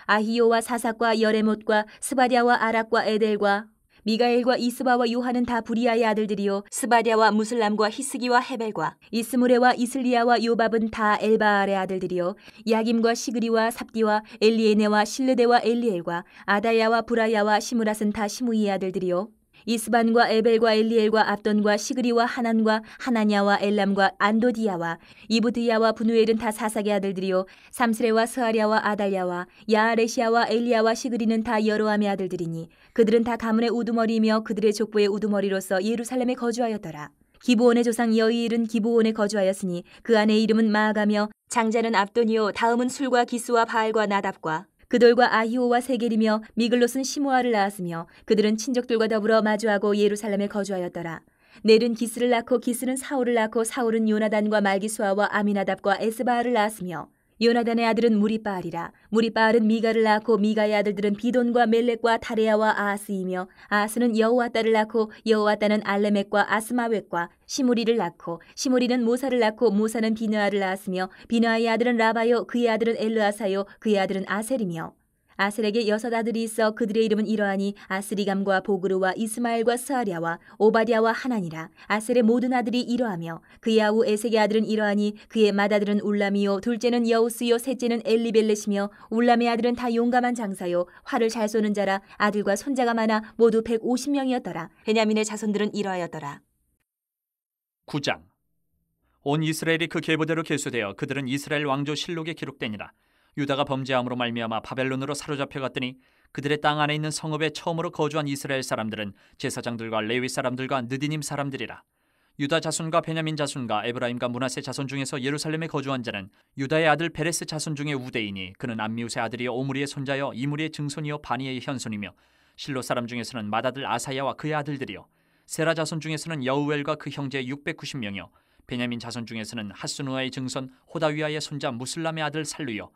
아히요와 사삭과 여레못과 스바랴와 아락과 에델과 미가엘과 이스바와 요한은 다 부리아의 아들들이요 스바랴와 무슬람과 히스기와 헤벨과 이스무레와 이슬리아와 요밥은 다 엘바알의 아들들이요 야김과 시그리와 삽디와 엘리에네와 실르데와 엘리엘과 아다야와 브라야와 시므랏은 다 시므이의 아들들이요 이스반과 에벨과 엘리엘과 압돈과 시그리와 하난과 하나냐와 엘람과 안도디야와 이브드야와 분우엘은 다 사삭의 아들들이요 삼스레와 스아랴와 아달랴와 야아레시아와 엘리야와 시그리는 다 여로함의 아들들이니 그들은 다 가문의 우두머리이며 그들의 족보의 우두머리로서 예루살렘에 거주하였더라. 기브온의 조상 여이일은 기브온에 거주하였으니 그 아내의 이름은 마아가며 장자는 압돈이요 다음은 술과 기스와 바알과 나답과 그돌과 아히오와 세겔이며 미글롯은 시므아를 낳았으며 그들은 친족들과 더불어 마주하고 예루살렘에 거주하였더라. 넬은 기스를 낳고 기스는 사울을 낳고 사울은 요나단과 말기수아와 아미나답과 에스바알을 낳았으며 요나단의 아들은 무리바알이라. 무리바알은 미가를 낳고 미가의 아들들은 비돈과 멜렉과 다레야와 아하스이며 아하스는 여호와따를 낳고 여호와따는 알레멕과 아스마웻과 시무리를 낳고 시무리는 모사를 낳고 모사는 비느아를 낳았으며 비느아의 아들은 라바요 그의 아들은 엘르아사요 그의 아들은 아셀이며 아셀에게 6 아들이 있어 그들의 이름은 이러하니 아스리감과 보그르와 이스마엘과 스아랴와 오바댜와 하나니라. 아셀의 모든 아들이 이러하며 그의 아우 에색의 아들은 이러하니 그의 맏아들은 울람이요 둘째는 여우스요 셋째는 엘리벨렛이며 울람의 아들은 다 용감한 장사요 활을 잘 쏘는 자라. 아들과 손자가 많아 모두 150명이었더라. 베냐민의 자손들은 이러하였더라. 9장. 온 이스라엘이 그 계보대로 계수되어 그들은 이스라엘 왕조 실록에 기록되니라. 유다가 범죄함으로 말미암아 바벨론으로 사로잡혀 갔더니 그들의 땅 안에 있는 성읍에 처음으로 거주한 이스라엘 사람들은 제사장들과 레위 사람들과 느디님 사람들이라. 유다 자손과 베냐민 자손과 에브라임과 므낫세 자손 중에서 예루살렘에 거주한 자는 유다의 아들 베레스 자손 중에 우대이니 그는 암미우스의 아들이요 오므리의 손자여 이므리의 증손이요 바니의 현손이며 실로 사람 중에서는 맏아들 아사야와 그의 아들들이요 세라 자손 중에서는 여우엘과 그 형제 690명이요 베냐민 자손 중에서는 하스누아의 증손 호다위아의 손자 무슬람의 아들 살루요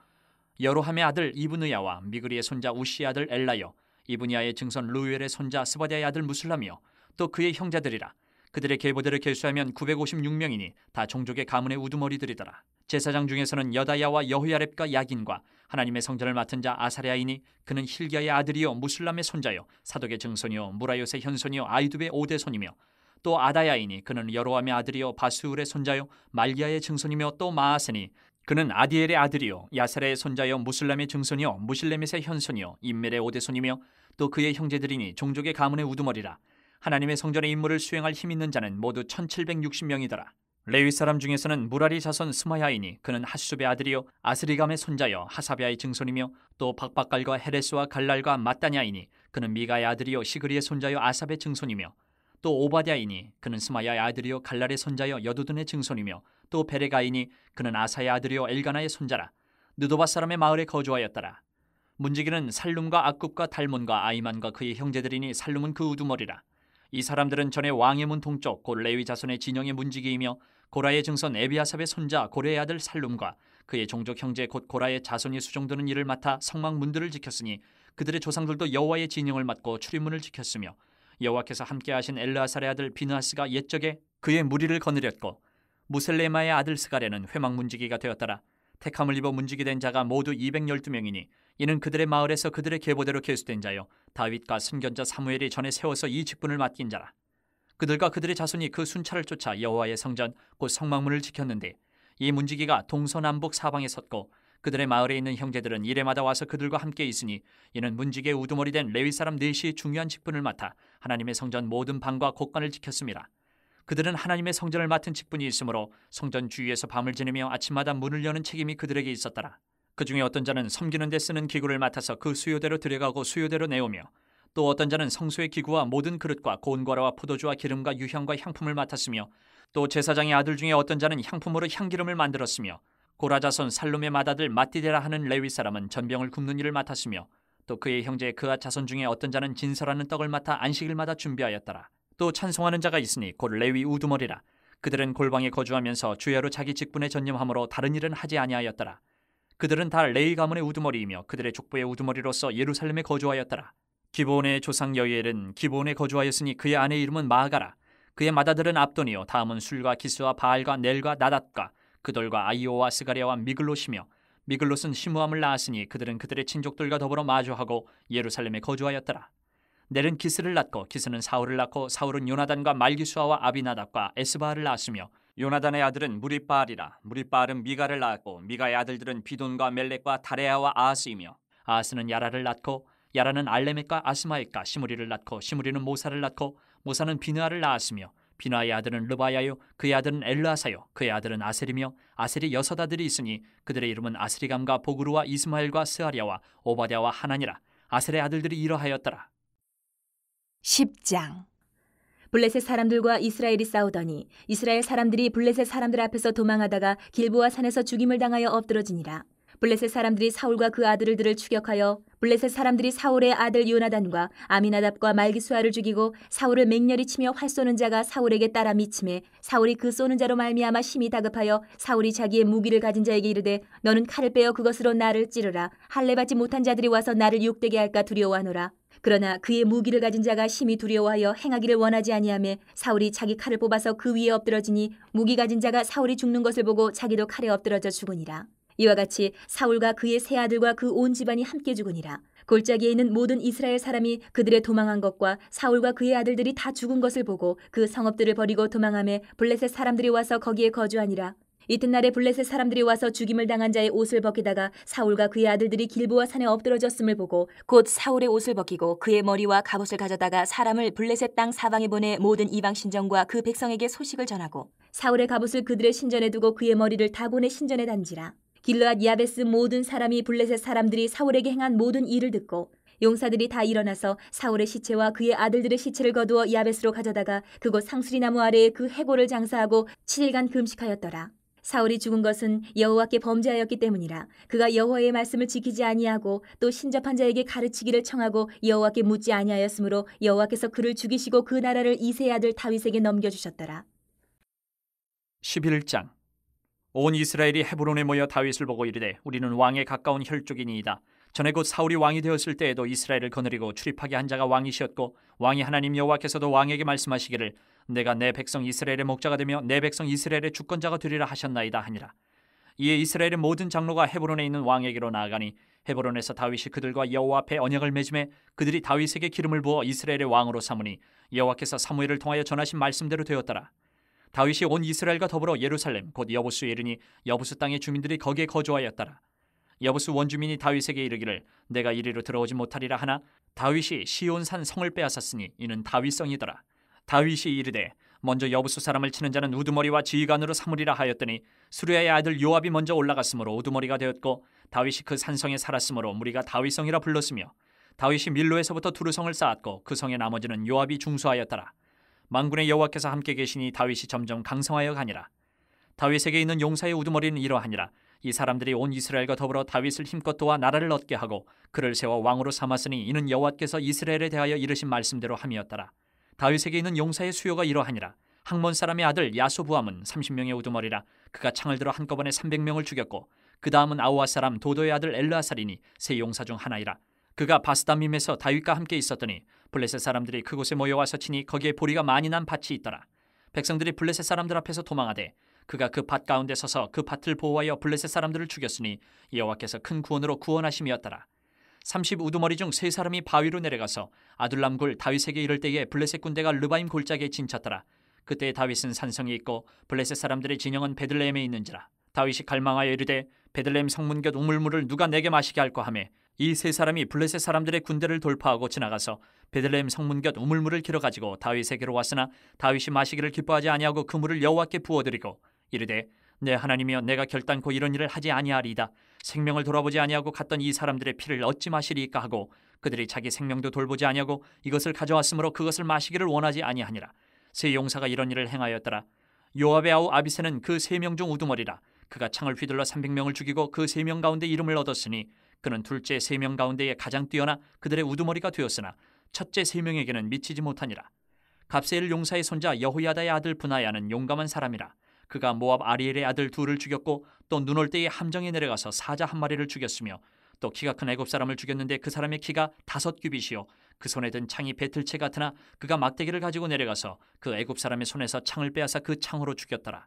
여로함의 아들 이브느야와 미그리의 손자 우시의 아들 엘라요 이브니아의 증손 루엘의 손자 스바랴의 아들 무슬람이요 또 그의 형제들이라. 그들의 계보대로 계수하면 956명이니 다 종족의 가문의 우두머리들이더라. 제사장 중에서는 여다야와 여호야렙과 야긴과 하나님의 성전을 맡은 자 아사랴이니 그는 힐기야의 아들이요 무슬람의 손자요 사독의 증손이요 무라요의 현손이요 아이두의 5대 손이며 또 아다야이니 그는 여로함의 아들이요 바스울의 손자요 말기야의 증손이며 또 마아세니 그는 아디엘의 아들이요 야사레의 손자여 무슬람의 증손이요 무실레멧의 현손이요 임멜의 5대 손이며 또 그의 형제들이니 종족의 가문의 우두머리라. 하나님의 성전의 임무를 수행할 힘 있는 자는 모두 1760명이더라. 레위 사람 중에서는 무라리 자손 스마야이니 그는 하수베의 아들이요 아스리감의 손자여 하사베아의 증손이며 또 박박갈과 헤레스와 갈랄과 마따냐이니 그는 미가의 아들이요 시그리의 손자여 아삽의 증손이며 또 오바댜이니 그는 스마야의 아들이요 갈랄의 손자여 여두둔의 증손이며 또 베레가이니 그는 아사의 아들이요 엘가나의 손자라. 느도바 사람의 마을에 거주하였더라. 문지기는 살룸과 악굽과 달몬과 아이만과 그의 형제들이니 살룸은 그 우두머리라. 이 사람들은 전에 왕의 문 동쪽 곧 레위 자손의 진영의 문지기이며 고라의 증손 에비아삽의 손자 고레의 아들 살룸과 그의 종족 형제 곧 고라의 자손이 수종드는 일을 맡아 성막 문들을 지켰으니 그들의 조상들도 여호와의 진영을 맡고 출입문을 지켰으며 여호와께서 함께하신 엘르아살의 아들 비느하스가 옛적에 그의 무리를 거느렸고 무셀레마의 아들 스가랴는 회막 문지기가 되었더라. 택함을 입어 문지기 된 자가 모두 212명이니 이는 그들의 마을에서 그들의 계보대로 계수된 자요 다윗과 선견자 사무엘이 전에 세워서 이 직분을 맡긴 자라. 그들과 그들의 자손이 그 순찰을 쫓아 여호와의 성전 곧 성막문을 지켰는데 이 문지기가 동서남북 사방에 섰고 그들의 마을에 있는 형제들은 이레마다 와서 그들과 함께 있으니 이는 문지기의 우두머리 된 레위 사람 넷이 중요한 직분을 맡아 하나님의 성전 모든 방과 곳간을 지켰습니다. 그들은 하나님의 성전을 맡은 직분이 있으므로 성전 주위에서 밤을 지내며 아침마다 문을 여는 책임이 그들에게 있었더라. 그 중에 어떤 자는 섬기는 데 쓰는 기구를 맡아서 그 수요대로 들여가고 수요대로 내오며 또 어떤 자는 성소의 기구와 모든 그릇과 고운과라와 포도주와 기름과 유향과 향품을 맡았으며 또 제사장의 아들 중에 어떤 자는 향품으로 향기름을 만들었으며 고라자손 살룸의 맏아들 마띠데라 하는 레위 사람은 전병을 굽는 일을 맡았으며 또 그의 형제 그앗 자손 중에 어떤 자는 진설하는 떡을 맡아 안식일마다 준비하였더라. 또 찬송하는 자가 있으니 곧 레위 우두머리라. 그들은 골방에 거주하면서 주야로 자기 직분에 전념함으로 다른 일은 하지 아니하였더라. 그들은 다 레위 가문의 우두머리이며 그들의 족보의 우두머리로서 예루살렘에 거주하였더라. 기브온의 조상 여이엘은 기브온에 거주하였으니 그의 아내 이름은 마아가라. 그의 맏아들은 압돈이요 다음은 술과 기스와 바알과 넬과 나닷과 그돌과 아이오와 스가랴와 미글롯이며 미글롯은 시므함을 낳았으니 그들은 그들의 친족들과 더불어 마주하고 예루살렘에 거주하였더라. 넬은 기스를 낳고 기스는 사울을 낳고 사울은 요나단과 말기수아와 아비나답과 에스바알을 낳았으며 요나단의 아들은 무리바알이라. 무리바알은 미가를 낳았고 미가의 아들들은 비돈과 멜렉과 다레아와 아하스이며 아하스는 야라를 낳고 야라는 알레멕과 아스마엑과 시므리를 낳고 시므리는 모사를 낳고 모사는 비느아를 낳았으며 비느아의 아들은 르바야요 그의 아들은 엘르아사요 그의 아들은 아셀이며 아셀이 6 아들이 있으니 그들의 이름은 아스리감과 보그루와 이스마엘과 스아리아와 오바댜와 하나니라. 아셀의 아들들이 이러하였더라. 10장. 블레셋 사람들과 이스라엘이 싸우더니 이스라엘 사람들이 블레셋 사람들 앞에서 도망하다가 길보아 산에서 죽임을 당하여 엎드러지니라. 블레셋 사람들이 사울과 그 아들들을 추격하여 블레셋 사람들이 사울의 아들 요나단과 아미나답과 말기수아를 죽이고 사울을 맹렬히 치며 활 쏘는 자가 사울에게 따라 미침해 사울이 그 쏘는 자로 말미암아 심히 다급하여 사울이 자기의 무기를 가진 자에게 이르되 너는 칼을 빼어 그것으로 나를 찌르라. 할례 받지 못한 자들이 와서 나를 욕되게 할까 두려워하노라. 그러나 그의 무기를 가진 자가 심히 두려워하여 행하기를 원하지 아니하매 사울이 자기 칼을 뽑아서 그 위에 엎드러지니 무기 가진 자가 사울이 죽는 것을 보고 자기도 칼에 엎드러져 죽으니라. 이와 같이 사울과 그의 세 아들과 그 온 집안이 함께 죽으니라. 골짜기에 있는 모든 이스라엘 사람이 그들의 도망한 것과 사울과 그의 아들들이 다 죽은 것을 보고 그 성읍들을 버리고 도망하매 블레셋 사람들이 와서 거기에 거주하니라. 이튿날에 블레셋 사람들이 와서 죽임을 당한 자의 옷을 벗기다가 사울과 그의 아들들이 길보아 산에 엎드러졌음을 보고 곧 사울의 옷을 벗기고 그의 머리와 갑옷을 가져다가 사람을 블레셋 땅 사방에 보내 모든 이방 신전과 그 백성에게 소식을 전하고 사울의 갑옷을 그들의 신전에 두고 그의 머리를 다 보내 신전에 단지라. 길르앗 야베스 모든 사람이 블레셋 사람들이 사울에게 행한 모든 일을 듣고 용사들이 다 일어나서 사울의 시체와 그의 아들들의 시체를 거두어 야베스로 가져다가 그곳 상수리나무 아래에 그 해골을 장사하고 7일간 금식하였더라. 사울이 죽은 것은 여호와께 범죄하였기 때문이라. 그가 여호와의 말씀을 지키지 아니하고 또 신접한 자에게 가르치기를 청하고 여호와께 묻지 아니하였으므로 여호와께서 그를 죽이시고 그 나라를 이새의 아들 다윗에게 넘겨주셨더라. 11장. 온 이스라엘이 헤브론에 모여 다윗을 보고 이르되 우리는 왕에 가까운 혈족이니이다. 전에 곧 사울이 왕이 되었을 때에도 이스라엘을 거느리고 출입하게 한 자가 왕이시었고 왕이 하나님 여호와께서도 왕에게 말씀하시기를 내가 내 백성 이스라엘의 목자가 되며 내 백성 이스라엘의 주권자가 되리라 하셨나이다 하니라. 이에 이스라엘의 모든 장로가 헤브론에 있는 왕에게로 나아가니 헤브론에서 다윗이 그들과 여호와 앞에 언약을 맺음에 그들이 다윗에게 기름을 부어 이스라엘의 왕으로 삼으니 여호와께서 사무엘을 통하여 전하신 말씀대로 되었더라. 다윗이 온 이스라엘과 더불어 예루살렘 곧 여부수에 이르니 여부수 땅의 주민들이 거기에 거주하였더라. 여부수 원주민이 다윗에게 이르기를 내가 이리로 들어오지 못하리라 하나 다윗이 시온산 성을 빼앗았으니 이는 다윗성이더라. 다윗이 이르되 먼저 여부수 사람을 치는 자는 우두머리와 지휘관으로 삼으리라 하였더니 수르야의 아들 요압이 먼저 올라갔으므로 우두머리가 되었고 다윗이 그 산성에 살았으므로 무리가 다윗성이라 불렀으며 다윗이 밀로에서부터 두루성을 쌓았고 그 성의 나머지는 요압이 중수하였더라. 만군의 여호와께서 함께 계시니 다윗이 점점 강성하여 가니라. 다윗에게 있는 용사의 우두머리는 이러하니라. 이 사람들이 온 이스라엘과 더불어 다윗을 힘껏 도와 나라를 얻게 하고 그를 세워 왕으로 삼았으니 이는 여호와께서 이스라엘에 대하여 이르신 말씀대로 함이었더라. 다윗에게 있는 용사의 수요가 이러하니라. 학몬 사람의 아들 야소부함은 30명의 우두머리라. 그가 창을 들어 한꺼번에 300명을 죽였고 그 다음은 아우아 사람 도도의 아들 엘르아살이니 세 용사 중 하나이라. 그가 바스다밈에서 다윗과 함께 있었더니 블레셋 사람들이 그곳에 모여와서 치니 거기에 보리가 많이 난 밭이 있더라. 백성들이 블레셋 사람들 앞에서 도망하되 그가 그 밭 가운데 서서 그 밭을 보호하여 블레셋 사람들을 죽였으니 여호와께서 큰 구원으로 구원하심이었더라. 30 우두머리 중 3사람이 바위로 내려가서 아둘람 굴 다윗에게 이를 때에 블레셋 군대가 르바임 골짜기에 진쳤더라. 그때 다윗은 산성이 있고 블레셋 사람들의 진영은 베들레헴에 있는지라. 다윗이 갈망하여 이르되 베들레헴 성문 곁 우물물을 누가 내게 마시게 할까 하며 이 3사람이 블레셋 사람들의 군대를 돌파하고 지나가서 베들레헴 성문 곁 우물물을 길어 가지고 다윗에게로 왔으나 다윗이 마시기를 기뻐하지 아니하고 그 물을 여호와께 부어드리고 이르되 내 하나님이여 내가 결단코 이런 일을 하지 아니하리이다. 생명을 돌아보지 아니하고 갔던 이 사람들의 피를 어찌 마시리이까 하고 그들이 자기 생명도 돌보지 아니하고 이것을 가져왔으므로 그것을 마시기를 원하지 아니하니라. 세 용사가 이런 일을 행하였더라. 요압의 아우 아비새는 그 3명 중 우두머리라. 그가 창을 휘둘러 300명을 죽이고 그 3명 가운데 이름을 얻었으니 그는 둘째 3명 가운데에 가장 뛰어나 그들의 우두머리가 되었으나 첫째 3명에게는 미치지 못하니라. 갑세엘 용사의 손자 여호야다의 아들 브나야는 용감한 사람이라. 그가 모압 아리엘의 아들 둘을 죽였고 또 눈 올 때에 함정에 내려가서 사자 1마리를 죽였으며 또 키가 큰 애굽 사람을 죽였는데 그 사람의 키가 5규빗이요 그 손에 든 창이 배틀채 같으나 그가 막대기를 가지고 내려가서 그 애굽 사람의 손에서 창을 빼앗아 그 창으로 죽였더라.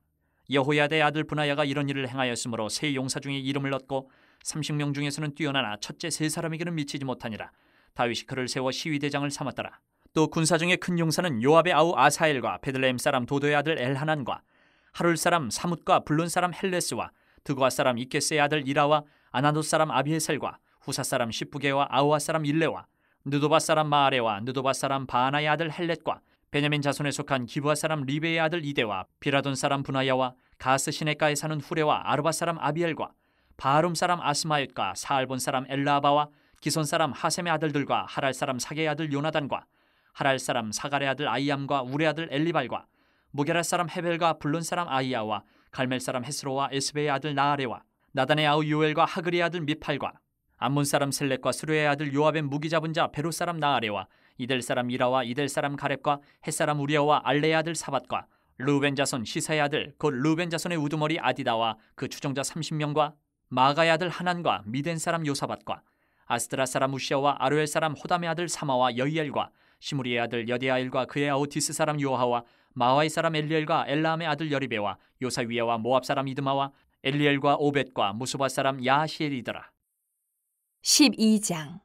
여호야다의 아들 브나야가 이런 일을 행하였으므로 세 용사 중에 이름을 얻고 30명 중에서는 뛰어나나 첫째 3사람에게는 미치지 못하니라. 다윗이 그를 세워 시위대장을 삼았더라. 또 군사 중에 큰 용사는 요압의 아우 아사엘과 베들레헴 사람 도도의 아들 엘하난과 하룰 사람 사뭇과 블론 사람 헬레스와 드고아 사람 이케스의 아들 이라와 아나돗 사람 아비에셀과 후사 사람 시프게와 아우아 사람 일레와 느도바 사람 마아레와 느도바 사람 바하나의 아들 헬렛과 베냐민 자손에 속한 기브아 사람 리베의 아들 이데와 비라돈 사람 분하야와 가스 시네가에 사는 후레와 아르바 사람 아비엘과 바하룸 사람 아스마옅과 사알본 사람 엘라아바와 기손 사람 하셈의 아들들과 하랄 사람 사게의 아들 요나단과 하랄 사람 사갈의 아들 아이암과 우레 아들 엘리발과 무게라 사람 헤벨과 블론 사람 아이야와 갈멜 사람 헤스로와 에스베의 아들 나아레와 나단의 아우 요엘과 하그리의 아들 미팔과 암몬 사람 셀렉과 수르의 아들 요압의 무기 잡은 자 베롯 사람 나아레와 이델 사람 이라와 이델 사람 가렙과 헷 사람 우리아와 알레의 아들 사밧과 르우벤 자손 시사의 아들 곧 르우벤 자손의 우두머리 아디다와 그 추종자 30명과 마가의 아들 하난과 미덴 사람 요사밧과 아스드라 사람 우시아와 아루엘 사람 호담의 아들 사마와 여이엘과 시무리의 아들 여디아엘과 그의 아우 디스 사람 요하와 마와이 사람 엘리엘과 엘라함의 아들 여리베와 요사위야와 모압 사람 이드마와 엘리엘과 오벳과 무수바 사람 야하시엘이더라. 12장.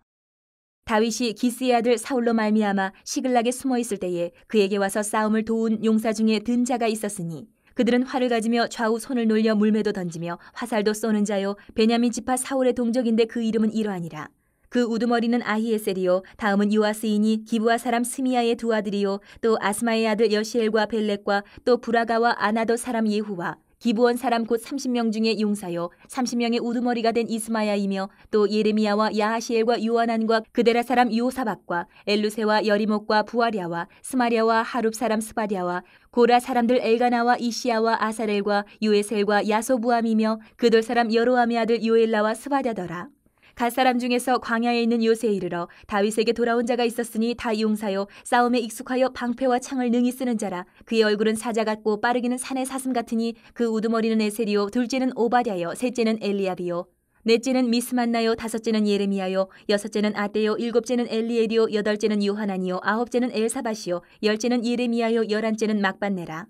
다윗이 기스의 아들 사울로 말미암아 시글락에 숨어 있을 때에 그에게 와서 싸움을 도운 용사 중에 든 자가 있었으니 그들은 활을 가지며 좌우 손을 놀려 물매도 던지며 화살도 쏘는 자요 베냐민 지파 사울의 동족인데 그 이름은 이러하니라. 그 우두머리는 아히에셀이요 다음은 요아스이니 기브아 사람 스미야의 두 아들이요 또 아스마의 아들 여시엘과 벨렉과 또 부라가와 아나도 사람 예후와 기브온 사람 곧 30명 중에 용사요 30명의 우두머리가 된 이스마야이며 또 예레미야와 야하시엘과 요하난과 그데라 사람 요사박과 엘루세와 여리목과 부아랴와 스마랴와 하룹 사람 스바랴와 고라 사람들 엘가나와 이시야와 아사렐과 요에셀과 야소부암이며 그들 사람 여로함의 아들 요엘라와 스바랴더라. 갓 사람 중에서 광야에 있는 요새에 이르러 다윗에게 돌아온 자가 있었으니 다 용사요 싸움에 익숙하여 방패와 창을 능히 쓰는 자라. 그의 얼굴은 사자 같고 빠르기는 산의 사슴 같으니 그 우두머리는 에셀이요 둘째는 오바댜요 셋째는 엘리압이요 넷째는 미스만나요 다섯째는 예레미야요 여섯째는 아떼요 일곱째는 엘리엘이요 여덟째는 요하나니요 아홉째는 엘사밧이요 열째는 예레미야요 열한째는 막반네라.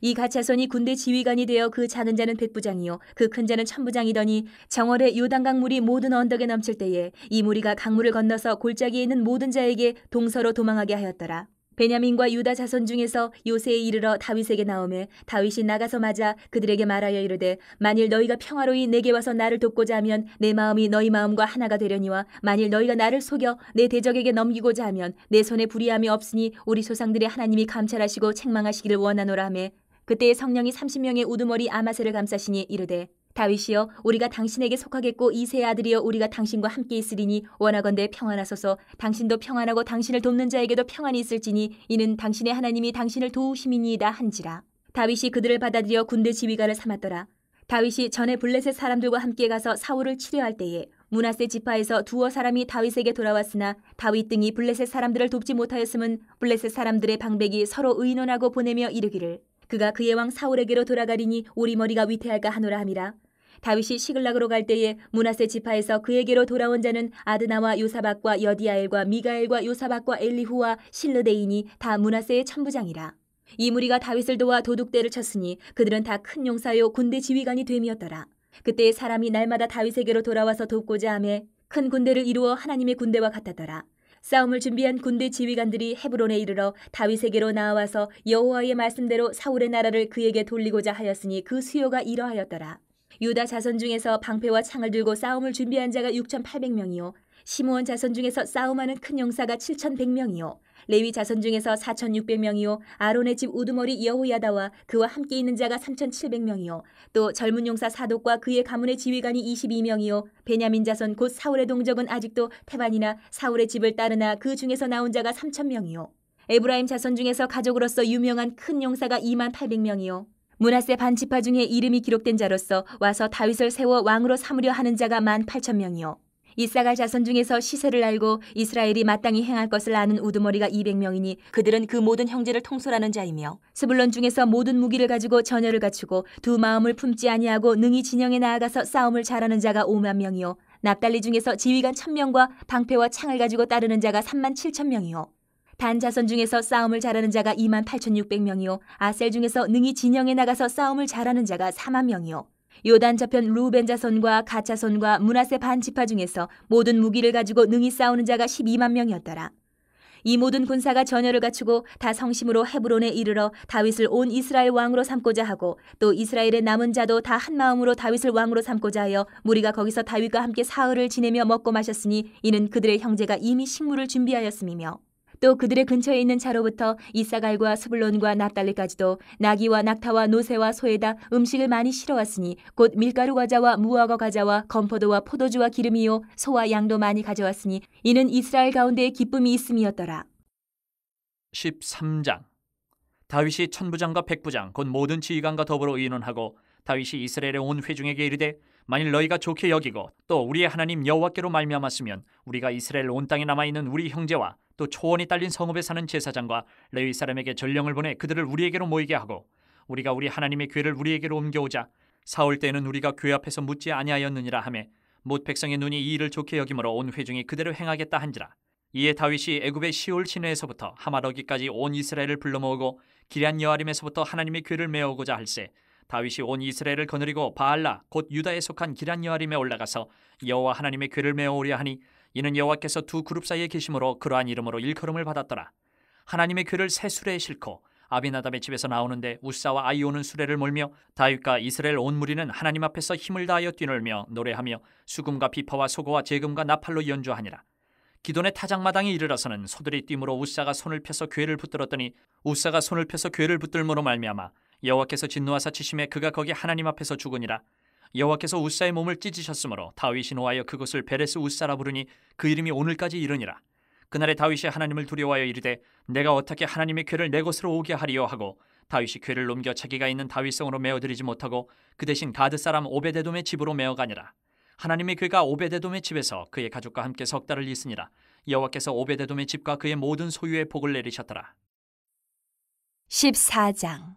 이 가차손이 군대 지휘관이 되어 그 작은 자는 백부장이요 그 큰 자는 천부장이더니 정월에 요단강 물이 모든 언덕에 넘칠 때에 이 무리가 강물을 건너서 골짜기에 있는 모든 자에게 동서로 도망하게 하였더라. 베냐민과 유다 자손 중에서 요새에 이르러 다윗에게 나오매 다윗이 나가서 맞아 그들에게 말하여 이르되 만일 너희가 평화로이 내게 와서 나를 돕고자 하면 내 마음이 너희 마음과 하나가 되려니와 만일 너희가 나를 속여 내 대적에게 넘기고자 하면 내 손에 불의함이 없으니 우리 조상들의 하나님이 감찰하시고 책망하시기를 원하노라 하매 그때의 성령이 30명의 우두머리 아마셀을 감싸시니 이르되 다윗이여 우리가 당신에게 속하겠고 이새의 아들이여 우리가 당신과 함께 있으리니 원하건대 평안하소서. 당신도 평안하고 당신을 돕는 자에게도 평안이 있을지니 이는 당신의 하나님이 당신을 도우심이니이다 한지라. 다윗이 그들을 받아들여 군대 지휘관을 삼았더라. 다윗이 전에 블레셋 사람들과 함께 가서 사울을 치려할 때에 므낫세 지파에서 두어 사람이 다윗에게 돌아왔으나 다윗 등이 블레셋 사람들을 돕지 못하였음은 블레셋 사람들의 방백이 서로 의논하고 보내며 이르기를 그가 그의 왕 사울에게로 돌아가리니 우리 머리가 위태할까 하노라 함이라. 다윗이 시글락으로 갈 때에 므낫세 지파에서 그에게로 돌아온 자는 아드나와 요사박과 여디아엘과 미가엘과 요사박과 엘리후와 실르데이니 다 므낫세의 천부장이라. 이 무리가 다윗을 도와 도둑대를 쳤으니 그들은 다 큰 용사요 군대 지휘관이 됨이었더라. 그때 사람이 날마다 다윗에게로 돌아와서 돕고자 하매 큰 군대를 이루어 하나님의 군대와 같았더라. 싸움을 준비한 군대 지휘관들이 헤브론에 이르러 다윗에게로 나와서 여호와의 말씀대로 사울의 나라를 그에게 돌리고자 하였으니 그 수요가 이러하였더라. 유다 자손 중에서 방패와 창을 들고 싸움을 준비한 자가 6,800명이요 시므온 자손 중에서 싸움하는 큰 용사가 7,100명이요 레위 자손 중에서 4,600명이요 아론의 집 우두머리 여호야다와 그와 함께 있는 자가 3,700명이요 또 젊은 용사 사독과 그의 가문의 지휘관이 22명이요 베냐민 자손 곧 사울의 동족은 아직도 태반이나 사울의 집을 따르나 그 중에서 나온 자가 3,000명이요 에브라임 자손 중에서 가족으로서 유명한 큰 용사가 28,000명이요 므낫세 반지파 중에 이름이 기록된 자로서 와서 다윗을 세워 왕으로 삼으려 하는 자가 18,000명이요 이사갈 자손 중에서 시세를 알고 이스라엘이 마땅히 행할 것을 아는 우두머리가 200명이니 그들은 그 모든 형제를 통솔하는 자이며 스불론 중에서 모든 무기를 가지고 전열을 갖추고 두 마음을 품지 아니하고 능히 진영에 나아가서 싸움을 잘하는 자가 5만 명이요 납달리 중에서 지휘관 1,000명과 방패와 창을 가지고 따르는 자가 37,000명이요 단 자손 중에서 싸움을 잘하는 자가 28,600명이요 아셀 중에서 능히 진영에 나가서 싸움을 잘하는 자가 4만 명이요 요단 저편 루벤 자손과 갓 자손과 므낫세 반 지파 중에서 모든 무기를 가지고 능히 싸우는 자가 12만 명이었더라. 이 모든 군사가 전열을 갖추고 다 성심으로 헤브론에 이르러 다윗을 온 이스라엘 왕으로 삼고자 하고 또 이스라엘의 남은 자도 다 한 마음으로 다윗을 왕으로 삼고자 하여 무리가 거기서 다윗과 함께 사흘을 지내며 먹고 마셨으니 이는 그들의 형제가 이미 식물을 준비하였음이며 또 그들의 근처에 있는 차로부터 이사갈과 스불론과 납달리까지도 나귀와 낙타와 노새와 소에다 음식을 많이 실어왔으니 곧 밀가루 과자와 무화과 과자와 건포도와 포도주와 기름이요 소와 양도 많이 가져왔으니 이는 이스라엘 가운데에 기쁨이 있음이었더라. 13장. 다윗이 천부장과 백부장 곧 모든 지휘관과 더불어 의논하고 다윗이 이스라엘의 온 회중에게 이르되 만일 너희가 좋게 여기고 또 우리의 하나님 여호와께로 말미암았으면 우리가 이스라엘 온 땅에 남아있는 우리 형제와 또 초원이 딸린 성읍에 사는 제사장과 레위 사람에게 전령을 보내 그들을 우리에게로 모이게 하고 우리가 우리 하나님의 궤를 우리에게로 옮겨오자 사울 때에는 우리가 궤 앞에서 묻지 아니하였느니라 하매 못 백성의 눈이 이 일을 좋게 여김으로 온 회중이 그대로 행하겠다 한지라. 이에 다윗이 애굽의 시올 시내에서부터 하마러기까지 온 이스라엘을 불러 모으고 기럇 여아림에서부터 하나님의 궤를 메어오고자 할세 다윗이 온 이스라엘을 거느리고 바알라 곧 유다에 속한 기럇 여아림에 올라가서 여호와 하나님의 궤를 메어오려 하니 이는 여호와께서 두 그룹 사이에 계심으로 그러한 이름으로 일컬음을 받았더라. 하나님의 궤를 새 수레에 싣고 아비나답의 집에서 나오는데 우사와 아이오는 수레를 몰며 다윗과 이스라엘 온 무리는 하나님 앞에서 힘을 다하여 뛰놀며 노래하며 수금과 비파와 소고와 제금과 나팔로 연주하니라. 기돈의 타작마당에 이르러서는 소들이 뛰므로 우사가 손을 펴서 궤를 붙들었더니 우사가 손을 펴서 궤를 붙들므로 말미암아 여호와께서 진노하사 치심에 그가 거기 하나님 앞에서 죽으니라. 여호와께서 우사의 몸을 찢으셨으므로 다윗이 노하여 그곳을 베레스 우사라 부르니 그 이름이 오늘까지 이르니라. 그날에 다윗이 하나님을 두려워하여 이르되 내가 어떻게 하나님의 궤를 내 곳으로 오게 하리요 하고 다윗이 궤를 넘겨 자기가 있는 다윗성으로 메어드리지 못하고 그 대신 가드 사람 오베데돔의 집으로 메어가니라. 하나님의 궤가 오베데돔의 집에서 그의 가족과 함께 석 달을 있으니라. 여호와께서 오베데돔의 집과 그의 모든 소유에 복을 내리셨더라. 14장.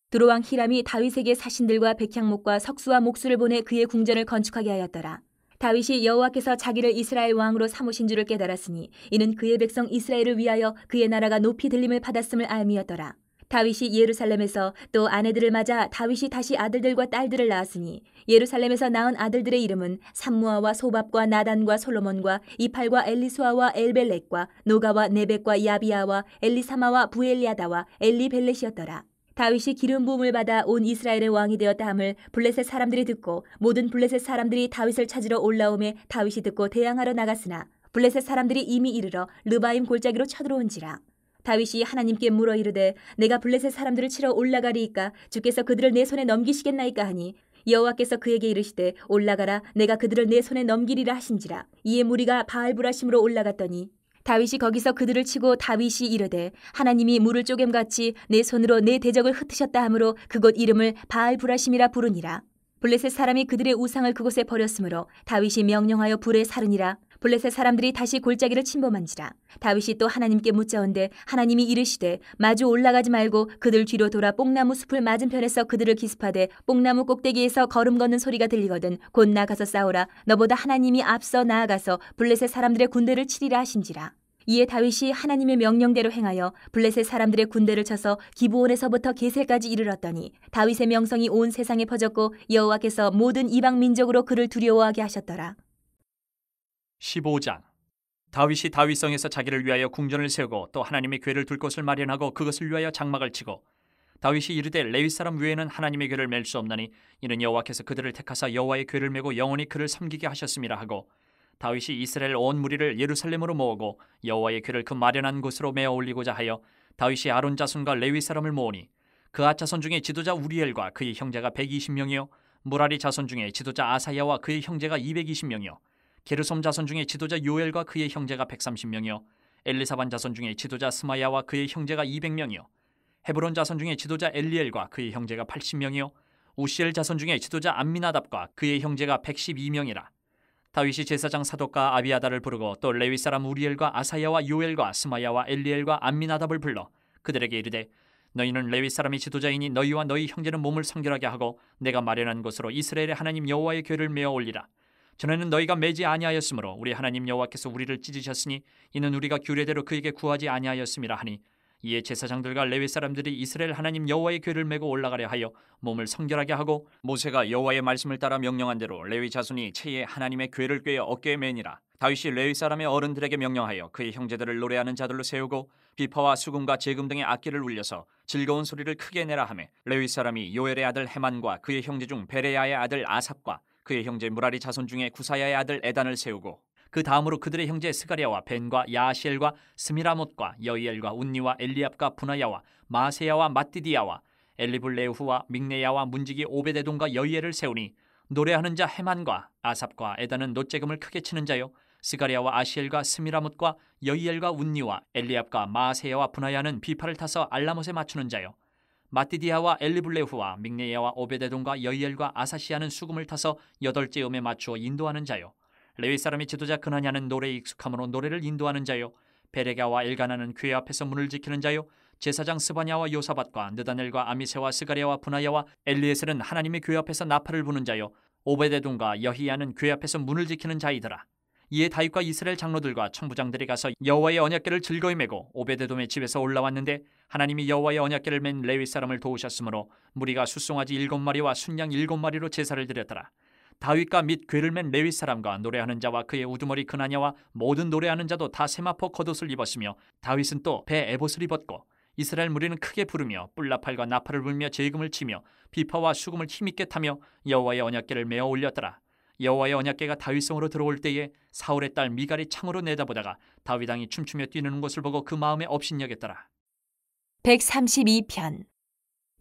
두로왕 히람이 다윗에게 사신들과 백향목과 석수와 목수를 보내 그의 궁전을 건축하게 하였더라. 다윗이 여호와께서 자기를 이스라엘 왕으로 삼으신 줄을 깨달았으니 이는 그의 백성 이스라엘을 위하여 그의 나라가 높이 들림을 받았음을 알미였더라. 다윗이 예루살렘에서 또 아내들을 맞아 다윗이 다시 아들들과 딸들을 낳았으니 예루살렘에서 낳은 아들들의 이름은 삼무아와 소밥과 나단과 솔로몬과 이팔과 엘리수아와 엘벨렉과 노가와 네벡과 야비아와 엘리사마와 부엘리아다와 엘리벨렛이었더라. 다윗이 기름 부음을 받아 온 이스라엘의 왕이 되었다 함을 블레셋 사람들이 듣고 모든 블레셋 사람들이 다윗을 찾으러 올라오매 다윗이 듣고 대항하러 나갔으나 블레셋 사람들이 이미 이르러 르바임 골짜기로 쳐들어온지라. 다윗이 하나님께 물어 이르되 내가 블레셋 사람들을 치러 올라가리이까 주께서 그들을 내 손에 넘기시겠나이까 하니 여호와께서 그에게 이르시되 올라가라 내가 그들을 내 손에 넘기리라 하신지라. 이에 무리가 바알브라심으로 올라갔더니 다윗이 거기서 그들을 치고 다윗이 이르되 하나님이 물을 쪼갰같이 내 손으로 내 대적을 흩으셨다 하므로 그곳 이름을 바알브라심이라 부르니라. 블레셋 사람이 그들의 우상을 그곳에 버렸으므로 다윗이 명령하여 불에 사르니라. 블레셋 사람들이 다시 골짜기를 침범한지라. 다윗이 또 하나님께 묻자온데 하나님이 이르시되 마주 올라가지 말고 그들 뒤로 돌아 뽕나무 숲을 맞은편에서 그들을 기습하되 뽕나무 꼭대기에서 걸음 걷는 소리가 들리거든 곧 나가서 싸우라. 너보다 하나님이 앞서 나아가서 블레셋 사람들의 군대를 치리라 하신지라. 이에 다윗이 하나님의 명령대로 행하여 블레셋 사람들의 군대를 쳐서 기브온에서부터 게셀까지 이르렀더니 다윗의 명성이 온 세상에 퍼졌고 여호와께서 모든 이방 민족으로 그를 두려워하게 하셨더라. 15장. 다윗이 다윗성에서 자기를 위하여 궁전을 세우고 또 하나님의 궤를 둘 곳을 마련하고 그것을 위하여 장막을 치고 다윗이 이르되 레위 사람 외에는 하나님의 궤를 맬 수 없나니 이는 여호와께서 그들을 택하사 여호와의 궤를 메고 영원히 그를 섬기게 하셨음이라 하고 다윗이 이스라엘 온 무리를 예루살렘으로 모으고 여호와의 궤를 그 마련한 곳으로 메어 올리고자 하여 다윗이 아론 자손과 레위 사람을 모으니 그앗 자손 중에 지도자 우리엘과 그의 형제가 120명이요 무라리 자손 중에 지도자 아사야와 그의 형제가 220명이요 게르솜 자손 중에 지도자 요엘과 그의 형제가 130명이요 엘리사반 자손 중에 지도자 스마야와 그의 형제가 200명이요 헤브론 자손 중에 지도자 엘리엘과 그의 형제가 80명이요 우시엘 자손 중에 지도자 암미나답과 그의 형제가 112명이라. 다윗이 제사장 사독과 아비아다를 부르고 또 레위 사람 우리엘과 아사야와 요엘과 스마야와 엘리엘과 암미나답을 불러 그들에게 이르되 너희는 레위 사람이 지도자이니 너희와 너희 형제는 몸을 성결하게 하고 내가 마련한 곳으로 이스라엘의 하나님 여호와의 궤를 메어 올리라. 전에는 너희가 매지 아니하였으므로 우리 하나님 여호와께서 우리를 찢으셨으니 이는 우리가 규례대로 그에게 구하지 아니하였음이라 하니 이에 제사장들과 레위 사람들이 이스라엘 하나님 여호와의 궤를 메고 올라가려 하여 몸을 성결하게 하고 모세가 여호와의 말씀을 따라 명령한 대로 레위 자손이 채에 하나님의 궤를 꿰어 어깨에 매니라. 다윗이 레위 사람의 어른들에게 명령하여 그의 형제들을 노래하는 자들로 세우고 비파와 수금과 제금 등의 악기를 울려서 즐거운 소리를 크게 내라 하매 레위 사람이 요엘의 아들 헤만과 그의 형제 중 베레야의 아들 아삽과 그의 형제 무라리 자손 중에 구사야의 아들 에단을 세우고 그 다음으로 그들의 형제 스가랴와 벤과 야시엘과 스미라못과 여이엘과 운니와 엘리압과 분하야와 마세야와 마띠디야와 엘리블레후와 믹네야와 문지기 오베데돔과 여이엘을 세우니 노래하는 자 헤만과 아삽과 에단은 놋재금을 크게 치는 자요 스가랴와 아시엘과 스미라못과 여이엘과 운니와 엘리압과 마세야와 분하야는 비파를 타서 알라못에 맞추는 자요 마띠디야와 엘리블레후와 믹네야와 오베데돔과 여이엘과 아사시아는 수금을 타서 8째 음에 맞추어 인도하는 자요 레위 사람이 지도자 그나냐는 노래에 익숙함으로 노래를 인도하는 자요 베레가와 엘가나는 궤 앞에서 문을 지키는 자요 제사장 스바냐와 요사밧과 느다넬과 아미세와 스가랴와 분하야와 엘리에셀은 하나님의 궤 앞에서 나팔을 부는 자요 오베데돔과 여히야는 궤 앞에서 문을 지키는 자이더라. 이에 다윗과 이스라엘 장로들과 천부장들이 가서 여호와의 언약궤를 즐거이 메고 오베데돔의 집에서 올라왔는데 하나님이 여호와의 언약궤를 맨 레위 사람을 도우셨으므로 무리가 숫송아지 7마리와 순양 7마리로 제사를 드렸더라. 다윗과 및 궤를 맨 레위 사람과 노래하는 자와 그의 우두머리 그나냐와 모든 노래하는 자도 다 세마포 겉옷을 입었으며 다윗은 또 배 에봇을 입었고 이스라엘 무리는 크게 부르며 뿔나팔과 나팔을 불며 제금을 치며 비파와 수금을 힘있게 타며 여호와의 언약궤를 메어 올렸더라. 여호와의 언약궤가 다윗성으로 들어올 때에 사울의 딸 미갈이 창으로 내다보다가 다윗 왕이 춤추며 뛰는 것을 보고 그 마음에 업신여겼더라. 132편.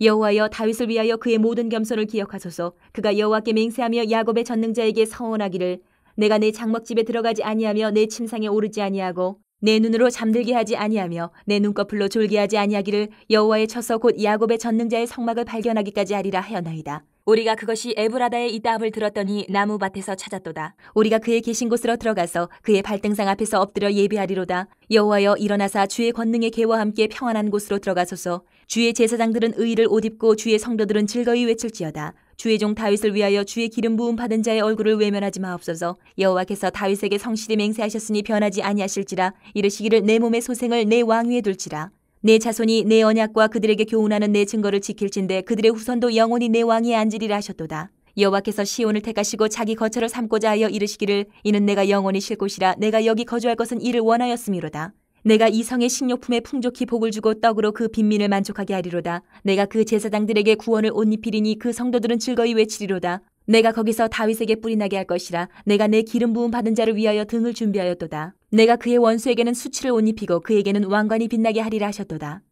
여호와여 다윗을 위하여 그의 모든 겸손을 기억하소서. 그가 여호와께 맹세하며 야곱의 전능자에게 서원하기를 내가 내 장막집에 들어가지 아니하며 내 침상에 오르지 아니하고 내 눈으로 잠들게 하지 아니하며 내 눈꺼풀로 졸게 하지 아니하기를 여호와의 처소 곧 야곱의 전능자의 성막을 발견하기까지 하리라 하였나이다. 우리가 그것이 에브라다에 있다 함을 들었더니 나무밭에서 찾았도다. 우리가 그의 계신 곳으로 들어가서 그의 발등상 앞에서 엎드려 예배하리로다. 여호와여 일어나사 주의 권능의 궤와 함께 평안한 곳으로 들어가소서. 주의 제사장들은 의를 옷 입고 주의 성도들은 즐거이 외칠지어다. 주의 종 다윗을 위하여 주의 기름 부음 받은 자의 얼굴을 외면하지 마옵소서. 여호와께서 다윗에게 성실히 맹세하셨으니 변하지 아니하실지라. 이르시기를 내 몸의 소생을 내 왕위에 둘지라. 내 자손이 내 언약과 그들에게 교훈하는 내 증거를 지킬진대 그들의 후손도 영원히 내 왕위에 앉으리라 하셨도다. 여호와께서 시온을 택하시고 자기 거처를 삼고자 하여 이르시기를 이는 내가 영원히 쉴 곳이라. 내가 여기 거주할 것은 이를 원하였음이로다. 내가 이 성의 식료품에 풍족히 복을 주고 떡으로 그 빈민을 만족하게 하리로다. 내가 그 제사장들에게 구원을 옷 입히리니 그 성도들은 즐거이 외치리로다. 내가 거기서 다윗에게 뿔이 나게 할 것이라. 내가 내 기름 부음 받은 자를 위하여 등을 준비하였도다. 내가 그의 원수에게는 수치를 옷 입히고 그에게는 왕관이 빛나게 하리라 하셨도다.